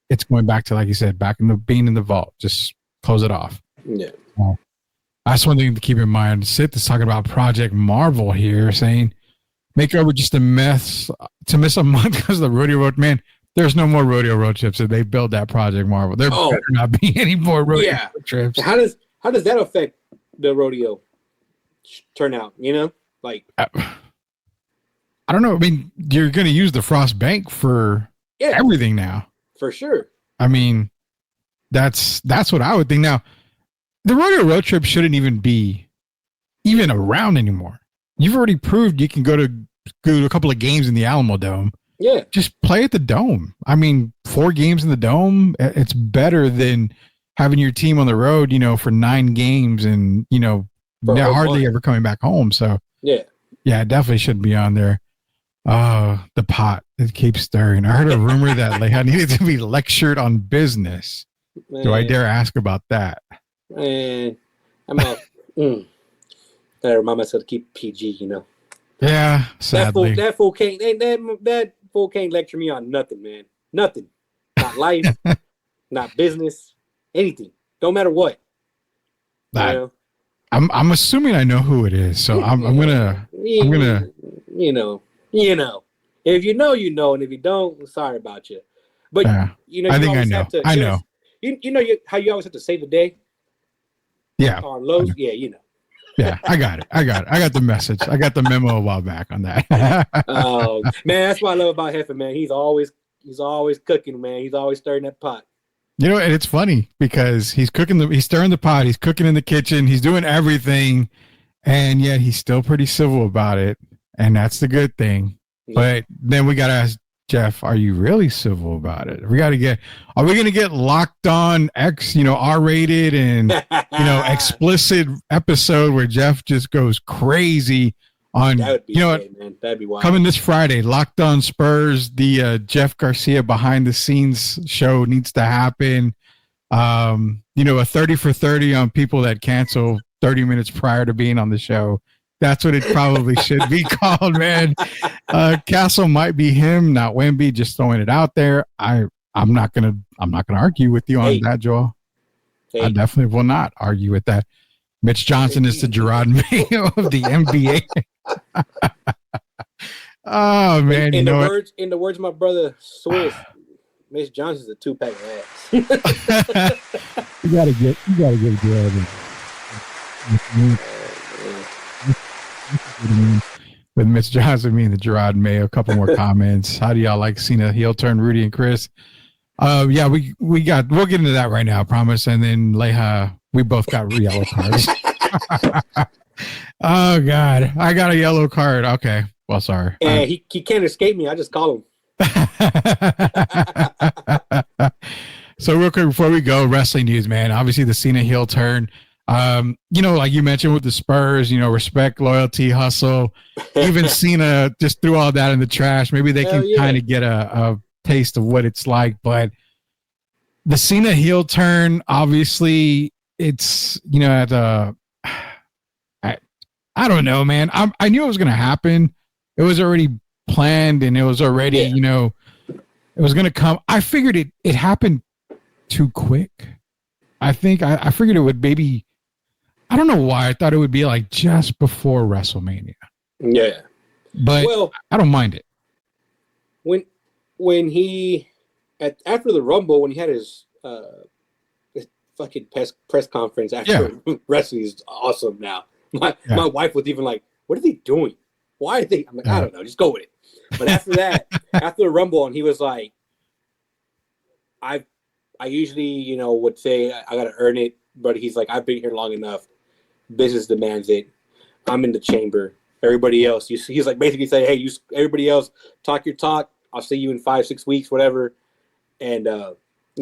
it's going back to, like you said, being in the vault. Just close it off. Yeah. That's one thing to keep in mind. Sid is talking about Project Marvel here, saying make over just to miss a month because of the rodeo road. Man, there's no more rodeo road trips if they build that Project Marvel. There better not be any more rodeo road trips. How does that affect the rodeo turnout? Like I don't know. I mean, you're going to use the Frost Bank for everything now. For sure. I mean, that's what I would think. Now, the rodeo road trip shouldn't even be around anymore. You've already proved you can go to a couple of games in the Alamo Dome. Yeah. Just play at the Dome. I mean, 4 games in the Dome, it's better than having your team on the road, for 9 games and, they're hardly ever coming back home. So, yeah, it definitely shouldn't be on there. The pot, it keeps stirring. I heard a rumor that I needed to be lectured on business. Man. Do I dare ask about that? Man, I'm out. I remind myself to keep PG, Yeah, sadly. That fool can't lecture me on nothing, man. Nothing. Not life, not business, anything. Don't matter what. I'm assuming I know who it is, so I'm gonna. If you know, and if you don't, sorry about you. But I think I know. I know. How you always have to save the day. Yeah. On Lowe's, yeah, Yeah, I got it. I got the message. I got the memo a while back on that. Oh man, that's what I love about Heffa, man. He's always cooking, man. He's always stirring that pot. And it's funny because he's stirring the pot, he's cooking in the kitchen, he's doing everything, and yet he's still pretty civil about it, and that's the good thing. Yeah. But then we got to ask Jeff, are you really civil about it? Are we going to get locked on X, R-rated and, explicit episode where Jeff just goes crazy on, that would be great, man. That'd be wild. Coming this Friday, Locked On Spurs, the Jeff Garcia behind the scenes show needs to happen. A 30 for 30 on people that cancel 30 minutes prior to being on the show. That's what it probably should be called, man. Castle might be him, not Wemby. Just throwing it out there. I'm not gonna argue with you on that, Joel. I definitely will not argue with that. Mitch Johnson is the Gerard Mayo of the NBA. Oh man! In the words of my brother Swiss, Mitch Johnson's a 2-pack of ass. you gotta get Gerard. With Mitch Johnson being the Gerard Mayo. A couple more comments. How do y'all like Cena heel turn, Rudy and Chris? We'll get into that right now, I promise. And then Leha, we both got yellow cards. Oh God, I got a yellow card. Okay, well, sorry. Yeah, he can't escape me. I just call him. So real quick before we go, wrestling news, man. Obviously the Cena heel turn. Like you mentioned with the Spurs, respect, loyalty, hustle. Even Cena just threw all that in the trash. Maybe they can kind of get a taste of what it's like. But the Cena heel turn, obviously, it's I don't know, man. I knew it was going to happen. It was already planned, and it was already it was going to come. I figured it happened too quick. I think I figured it would maybe. I don't know why I thought it would be like just before WrestleMania. Yeah, but I don't mind it. When he after the Rumble, when he had his fucking press conference after wrestling is awesome. Now my wife was even like, "What are they doing? Why are they?" I'm like, I don't know, just go with it. But after that, after the Rumble, and he was like, I usually would say I got to earn it, but he's like, I've been here long enough. Business demands it. I'm in the chamber. Everybody else, he's like basically saying, hey, everybody else, talk your talk. I'll see you in 5-6 weeks, whatever. And at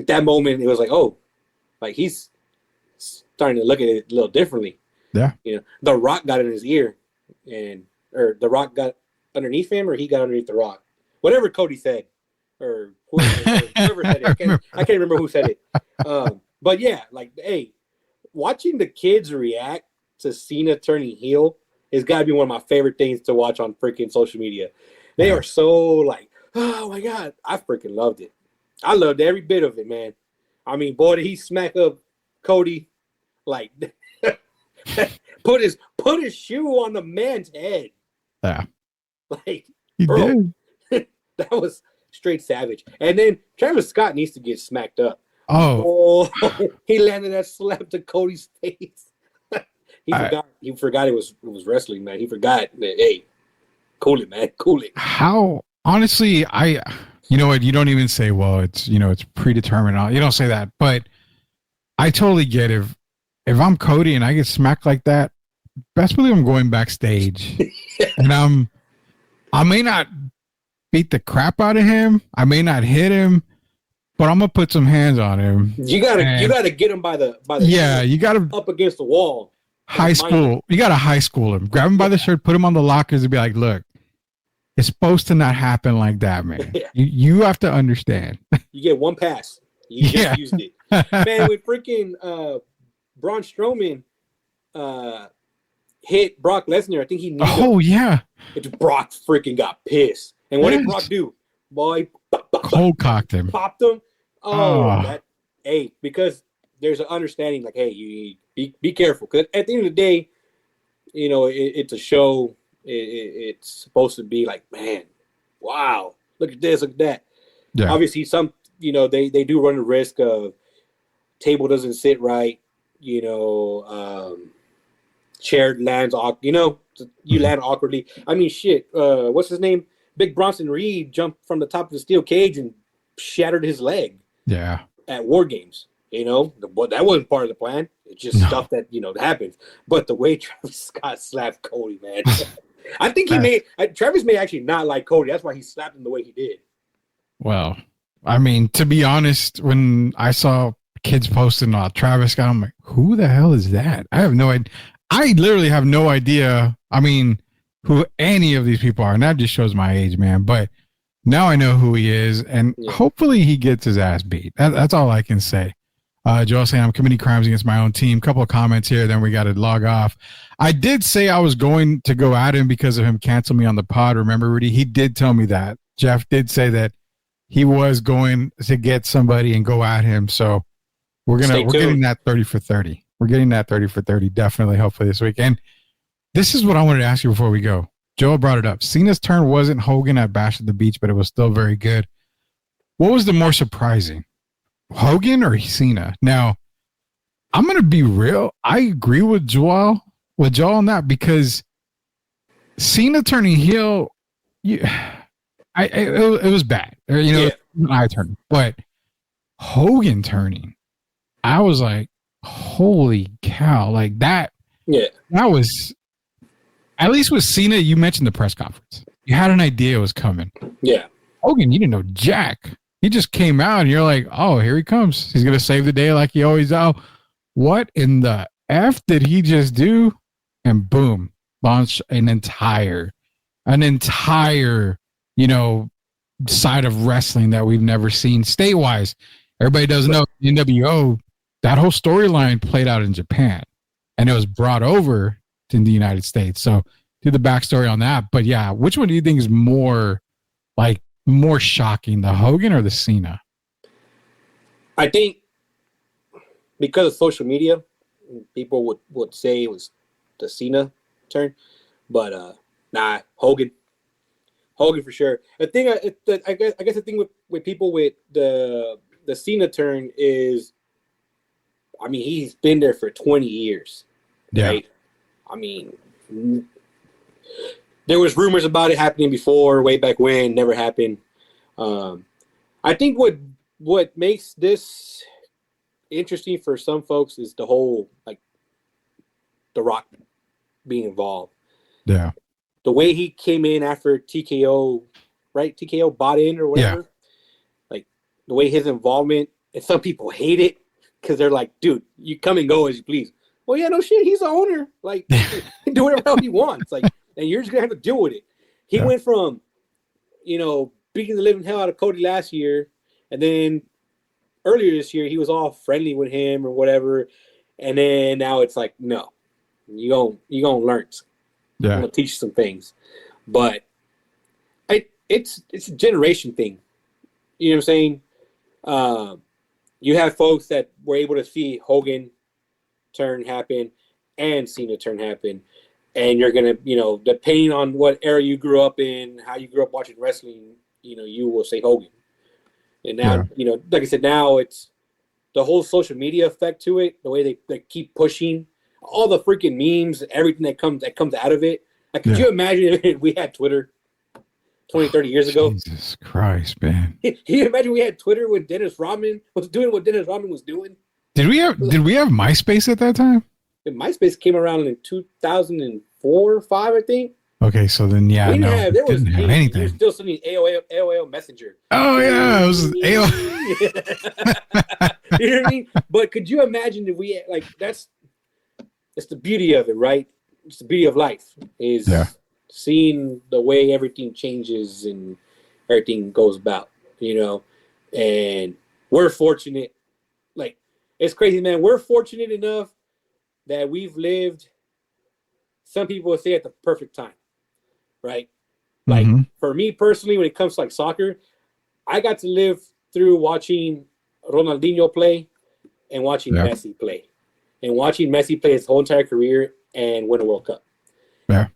that moment, it was like, oh, Like he's starting to look at it a little differently. Yeah. You know, The Rock got in his ear, or The Rock got underneath him, or he got underneath The Rock. Whatever Cody said, or whoever said it. I can't remember who said it. But yeah, like, hey, watching the kids react to Cena turning heel has got to be one of my favorite things to watch on freaking social media. They are so like, oh my God, I freaking loved it. I loved every bit of it, man. I mean, boy, did he smack up Cody, like put his shoe on the man's head. Yeah. Like, He bro, did. that was straight savage. And then Travis Scott needs to get smacked up. Oh, He landed that slap to Cody's face. He forgot it was wrestling, man. He forgot that, hey, cool it, man. Cool it. How, honestly, you know what? You don't even say, well, it's, it's predetermined. You don't say that, but I totally get if I'm Cody and I get smacked like that, best believe I'm going backstage and I may not beat the crap out of him. I may not hit him, but I'm gonna put some hands on him. You gotta get him by the yeah, you gotta up against the wall. High school. You gotta high school him. Grab him by the shirt, put him on the lockers, and be like, "Look, it's supposed to not happen like that, man. Yeah. You have to understand." You get one pass. You just used it, man. With freaking Braun Strowman hit Brock Lesnar, I think he knew. Oh yeah. Brock freaking got pissed. And what did Brock do? Boy, cold cocked him. Popped him. Hey, because there's an understanding, like, hey, you be careful, because at the end of the day, it's a show. It's supposed to be like, man, wow, look at this, look at that. Yeah. Obviously, some they do run the risk of table doesn't sit right. Chair lands you land awkwardly. I mean, shit. What's his name? Big Bronson Reed jumped from the top of the steel cage and shattered his leg. Yeah. At War Games, that wasn't part of the plan. It's just stuff that happens. But the way Travis Scott slapped Cody, man, I think Travis may actually not like Cody. That's why he slapped him the way he did. Well, I mean, to be honest, when I saw kids posting Travis Scott, I'm like, who the hell is that? I have no idea. I literally have no idea. I mean, who any of these people are, and that just shows my age, man. But now I know who he is, and hopefully he gets his ass beat. That's all I can say. Joel saying I'm committing crimes against my own team. Couple of comments here, then we got to log off. I did say I was going to go at him because of him canceling me on the pod. Remember, Rudy? He did tell me that. Jeff did say that he was going to get somebody and go at him. So we're getting that 30 for 30. We're getting that 30 for 30, definitely, hopefully this week. And this is what I wanted to ask you before we go. Joel brought it up. Cena's turn wasn't Hogan at Bash at the Beach, but it was still very good. What was the more surprising, Hogan or Cena? Now, I'm going to be real. I agree with Joel on that, because Cena turning heel, it was bad. I turned, but Hogan turning, I was like, holy cow, like that. Yeah, that was, at least with Cena, you mentioned the press conference. You had an idea it was coming. Yeah. Hogan, you didn't know jack. He just came out and you're like, oh, here he comes. He's going to save the day like he always does. What in the F did he just do? And boom, launched an entire, side of wrestling that we've never seen state-wise. Everybody doesn't know NWO, that whole storyline played out in Japan and it was brought over to the United States. So do the backstory on that. But yeah, which one do you think is more shocking, the Hogan or the Cena? I think because of social media, people would say it was the Cena turn, but nah, Hogan for sure. I guess the thing with people with the Cena turn is, I mean, he's been there for 20 years. Right? I mean, there was rumors about it happening before, way back when, never happened. I think what makes this interesting for some folks is the whole, like, The Rock being involved. Yeah. The way he came in after TKO, right? TKO bought in or whatever. Yeah. Like, the way his involvement, and some people hate it. because they're like, dude, you come and go as you please. Well, yeah, no shit. He's the owner. Like, he can do whatever he wants. Like, and you're just gonna have to deal with it. He went from, beating the living hell out of Cody last year, and then earlier this year he was all friendly with him or whatever, and then now it's like, no, you gonna learn. I'm gonna teach you some things, but it's a generation thing. You know what I'm saying? You have folks that were able to see Hogan turn happen and Cena turn happen, and you're gonna, depending on what era you grew up in, how you grew up watching wrestling, you will say Hogan. And now, like I said, now it's the whole social media effect to it, the way they keep pushing all the freaking memes, everything that comes out of it. Like, could you imagine if we had Twitter 20, 30 years ago? Jesus Christ, man. Can you imagine we had Twitter when Dennis Rodman was doing what Dennis Rodman was doing? Did we have MySpace at that time? MySpace came around in 2004 or 5, I think. Okay, so then we didn't have anything. You're still sending AOL Messenger. Oh yeah, it was AOL. You know what I mean? But could you imagine if we had, that's the beauty of it, right? It's the beauty of life is seeing the way everything changes and everything goes about, and we're fortunate. Like, it's crazy, man. We're fortunate enough that we've lived, some people would say, at the perfect time, right? Like, for me personally, when it comes to soccer, I got to live through watching Ronaldinho play and watching Messi play, and watching Messi play his whole entire career and win a World Cup. Yeah.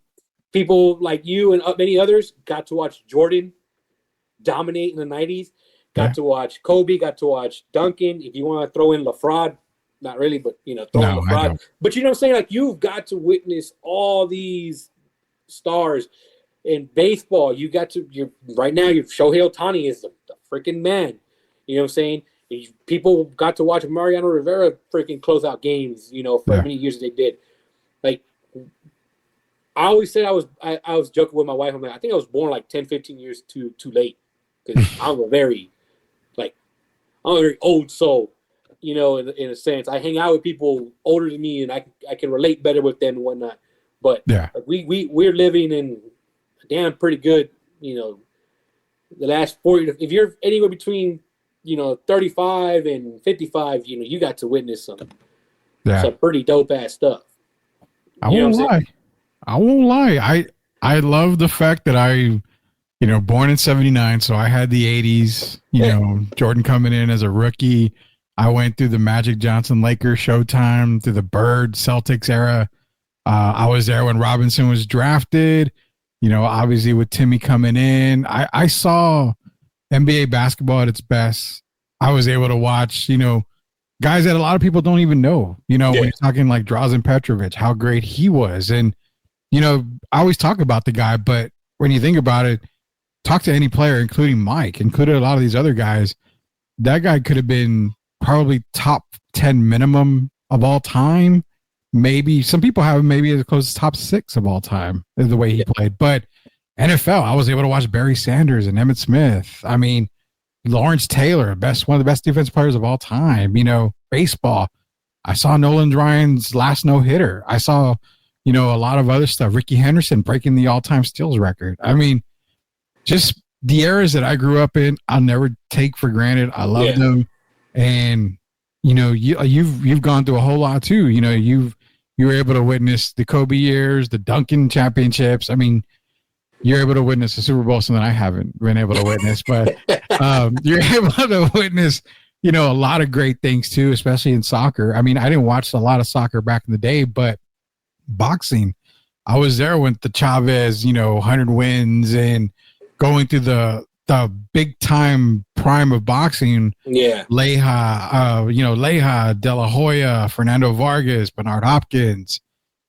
People like you and many others got to watch Jordan dominate in the 90s, got to watch Kobe, got to watch Duncan. If you want to throw in LaFrode, not really, but, throw in LaFrode. But you know what I'm saying? Like, you've got to witness all these stars. In baseball, right now, Shohei Ohtani is the freaking man. You know what I'm saying? People got to watch Mariano Rivera freaking close out games, for many years they did. Like, I always said I was joking with my wife. I'm like, I think I was born 10, 15 years too late, because I'm a very old soul, in a sense. I hang out with people older than me, and I can relate better with them and whatnot. But we're living in damn pretty good, the last 40. If you're anywhere between 35 and 55, you got to witness some pretty dope ass stuff. I won't lie. I love the fact that I, born in 79, so I had the 80s, Jordan coming in as a rookie. I went through the Magic Johnson Lakers Showtime, through the Bird Celtics era. I was there when Robinson was drafted, obviously with Timmy coming in. I saw NBA basketball at its best. I was able to watch, guys that a lot of people don't even know, when you're talking like Drazen Petrovic, how great he was. And, I always talk about the guy, but when you think about it, talk to any player, including Mike, including a lot of these other guys, that guy could have been probably top 10 minimum of all time. Maybe some people have him maybe as close as top 6 of all time, the way he played. But NFL, I was able to watch Barry Sanders and Emmitt Smith. I mean, Lawrence Taylor, one of the best defense players of all time. Baseball, I saw Nolan Ryan's last no-hitter. I saw, a lot of other stuff. Ricky Henderson breaking the all-time steals record. I mean, just the eras that I grew up in, I'll never take for granted. I love them. And, you've gone through a whole lot too. You were able to witness the Kobe years, the Duncan championships. I mean, you're able to witness the Super Bowl, something I haven't been able to witness, but you're able to witness, a lot of great things too, especially in soccer. I mean, I didn't watch a lot of soccer back in the day, but boxing, I was there with the Chavez, 100 wins and going through the big time prime of boxing. Yeah. Leija, De La Hoya, Fernando Vargas, Bernard Hopkins.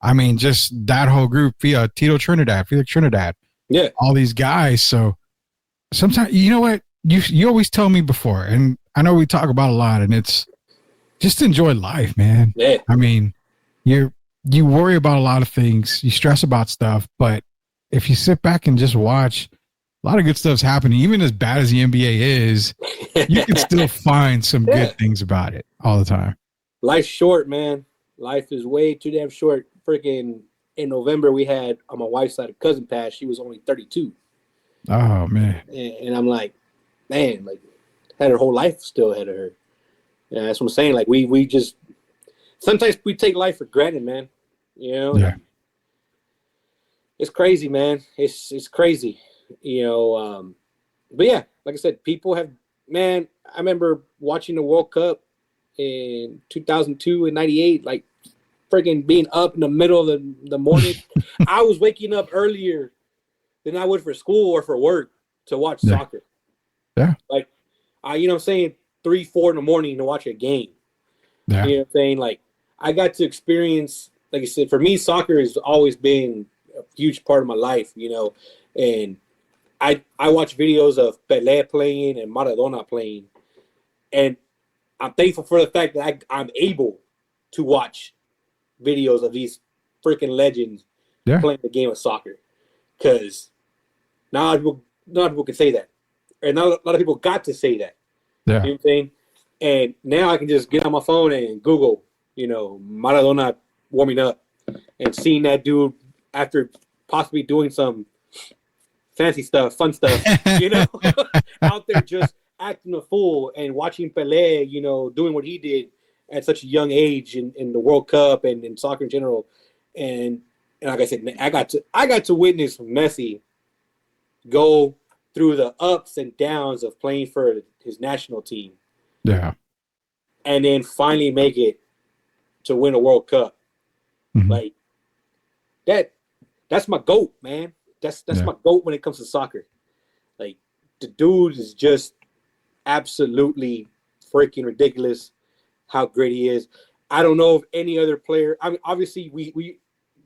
I mean, just that whole group, Felix Trinidad. Yeah. All these guys. So sometimes, you know what? You always tell me before, and I know we talk about a lot, and it's just enjoy life, man. Yeah. I mean, you worry about a lot of things, you stress about stuff, but if you sit back and just watch, a lot of good stuff's happening. Even as bad as the NBA is, you can still find some good things about it all the time. Life's short, man. Life is way too damn short. Freaking in November, we had on my wife's side a cousin pass. She was only 32. Oh man. And I'm like, man, like had her whole life still ahead of her. Yeah, that's what I'm saying. Like we just sometimes we take life for granted, man. You know? Yeah. It's crazy, man. It's crazy. You know, but yeah, like I said, people have, man, I remember watching the World Cup in 2002 and 98, like freaking being up in the middle of the morning. I was waking up earlier than I would for school or for work to watch soccer. Yeah. Like, you know what I'm saying, 3, 4 in the morning to watch a game. Yeah. You know what I'm saying? Like, I got to experience, like I said, for me, soccer has always been a huge part of my life, you know, and I watch videos of Pelé playing and Maradona playing, and I'm thankful for the fact that I'm able to watch videos of these freaking legends playing the game of soccer, because not a lot of people can say that, and not a lot of people got to say that. Yeah. You know what I'm saying? And now I can just get on my phone and Google, you know, Maradona warming up, and seeing that dude after possibly doing some fancy stuff, fun stuff, you know, out there just acting a fool, and watching Pelé, you know, doing what he did at such a young age in the World Cup and in soccer in general. And like I said, I got to witness Messi go through the ups and downs of playing for his national team. Yeah. And then finally make it to win a World Cup. Mm-hmm. Like that's my GOAT, man. That's my GOAT when it comes to soccer. Like, the dude is just absolutely freaking ridiculous how great he is. I don't know if any other player, I mean, obviously we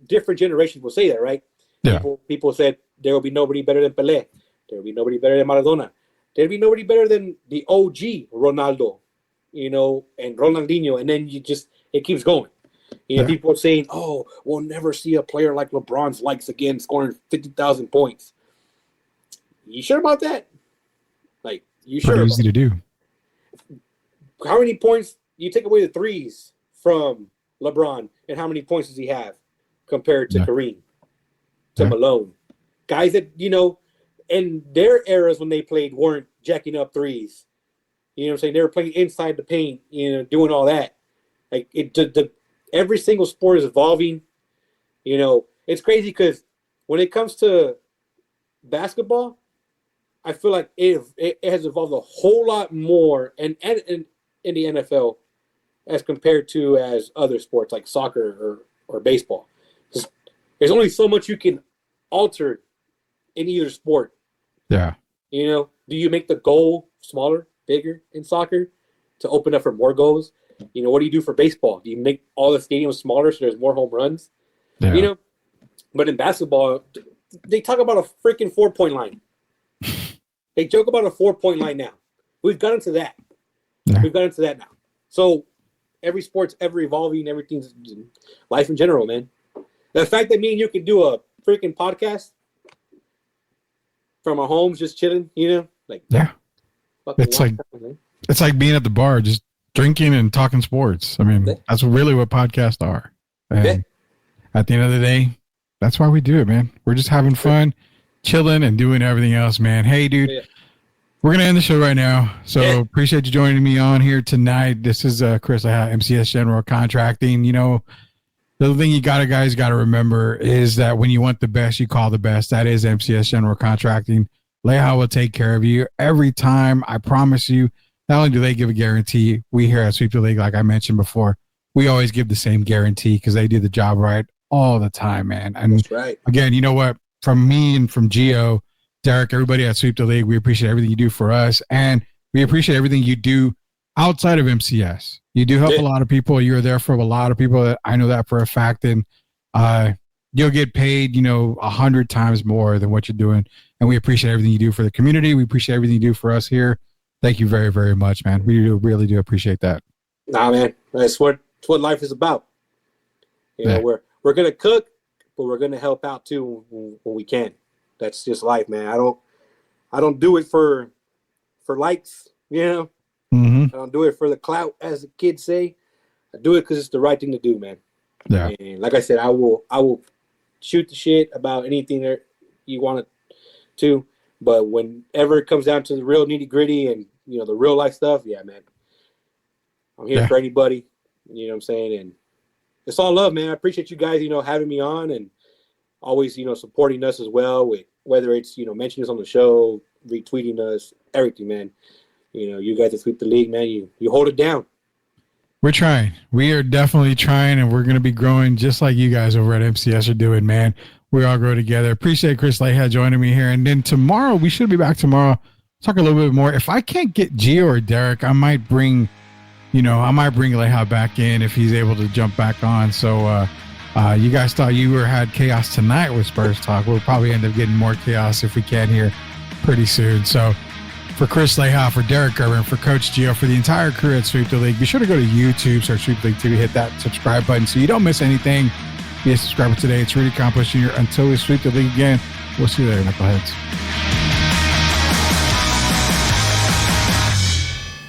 different generations will say that, right? Yeah. People said there will be nobody better than Pelé. There will be nobody better than Maradona. There'll be nobody better than the OG Ronaldo, you know, and Ronaldinho. And then it keeps going. You know, people are saying, oh, we'll never see a player like LeBron's likes again scoring 50,000 points. You sure about that? Like, you sure? Pretty easy to do. How many points you take away the threes from LeBron, and how many points does he have compared to Kareem, to Malone? Guys that, you know, in their eras when they played weren't jacking up threes. You know what I'm saying? They were playing inside the paint, you know, doing all that. Like, every single sport is evolving. You know, it's crazy because when it comes to basketball, I feel like it has evolved a whole lot more in the NFL as compared to as other sports like soccer or baseball. There's only so much you can alter in either sport. Yeah. You know, do you make the goal smaller, bigger in soccer to open up for more goals? You know, what do you do for baseball? Do you make all the stadiums smaller so there's more home runs? Yeah. You know, but in basketball, they talk about a freaking 4-point line. They joke about a 4-point line now. We've gotten to that. Yeah. We've gotten to that now. So every sport's ever evolving. Everything's life in general, man. The fact that me and you can do a freaking podcast from our homes, just chilling, you know, like it's like being at the bar, just drinking and talking sports. I mean, that's really what podcasts are. And at the end of the day, that's why we do it, man. We're just having fun, chilling, and doing everything else, man. Hey, dude, we're going to end the show right now. So appreciate you joining me on here tonight. This is Chris MCS General Contracting. You know, the thing you guys got to remember is that when you want the best, you call the best. That is MCS General Contracting. Leha will take care of you every time. I promise you. Not only do they give a guarantee, we here at Sweep the League, like I mentioned before, we always give the same guarantee because they do the job right all the time, man. And that's right. Again, you know what? From me and from Gio, Derek, everybody at Sweep the League, we appreciate everything you do for us, and we appreciate everything you do outside of MCS. You do help a lot of people. You're there for a lot of people. I know that for a fact, and you'll get paid, you know, 100 times more than what you're doing. And we appreciate everything you do for the community. We appreciate everything you do for us here. Thank you very, very much, man. We really do appreciate that. Nah, man, that's what life is about. You know, we're gonna cook, but we're gonna help out too when we can. That's just life, man. I don't do it for likes, you know. Mm-hmm. I don't do it for the clout, as the kids say. I do it because it's the right thing to do, man. Yeah. And like I said, I will shoot the shit about anything that you want to, but whenever it comes down to the real nitty gritty and the real life stuff, yeah, man, I'm here for anybody. You know what I'm saying? And it's all love, man. I appreciate you guys, having me on and always, supporting us as well with whether it's mentioning us on the show, retweeting us, everything, man. You guys at Sweep the League, man. You hold it down. We're trying. We are definitely trying, and we're going to be growing just like you guys over at MCS are doing, man. We all grow together. Appreciate Chris Leha joining me here. And then tomorrow, we should be back tomorrow, talk a little bit more. If I can't get Gio or Derek, I might bring Leha back in if he's able to jump back on. So you guys thought you had chaos tonight with Spurs Talk. We'll probably end up getting more chaos if we can here pretty soon. So for Chris Leha, for Derek Gerber, and for Coach Gio, for the entire crew at Sweep the League, be sure to go to YouTube, search Sweep the League TV, hit that subscribe button so you don't miss anything. Be a subscriber today. It's Rudy Campos Jr. Until we sweep the league again, we'll see you later, knuckleheads.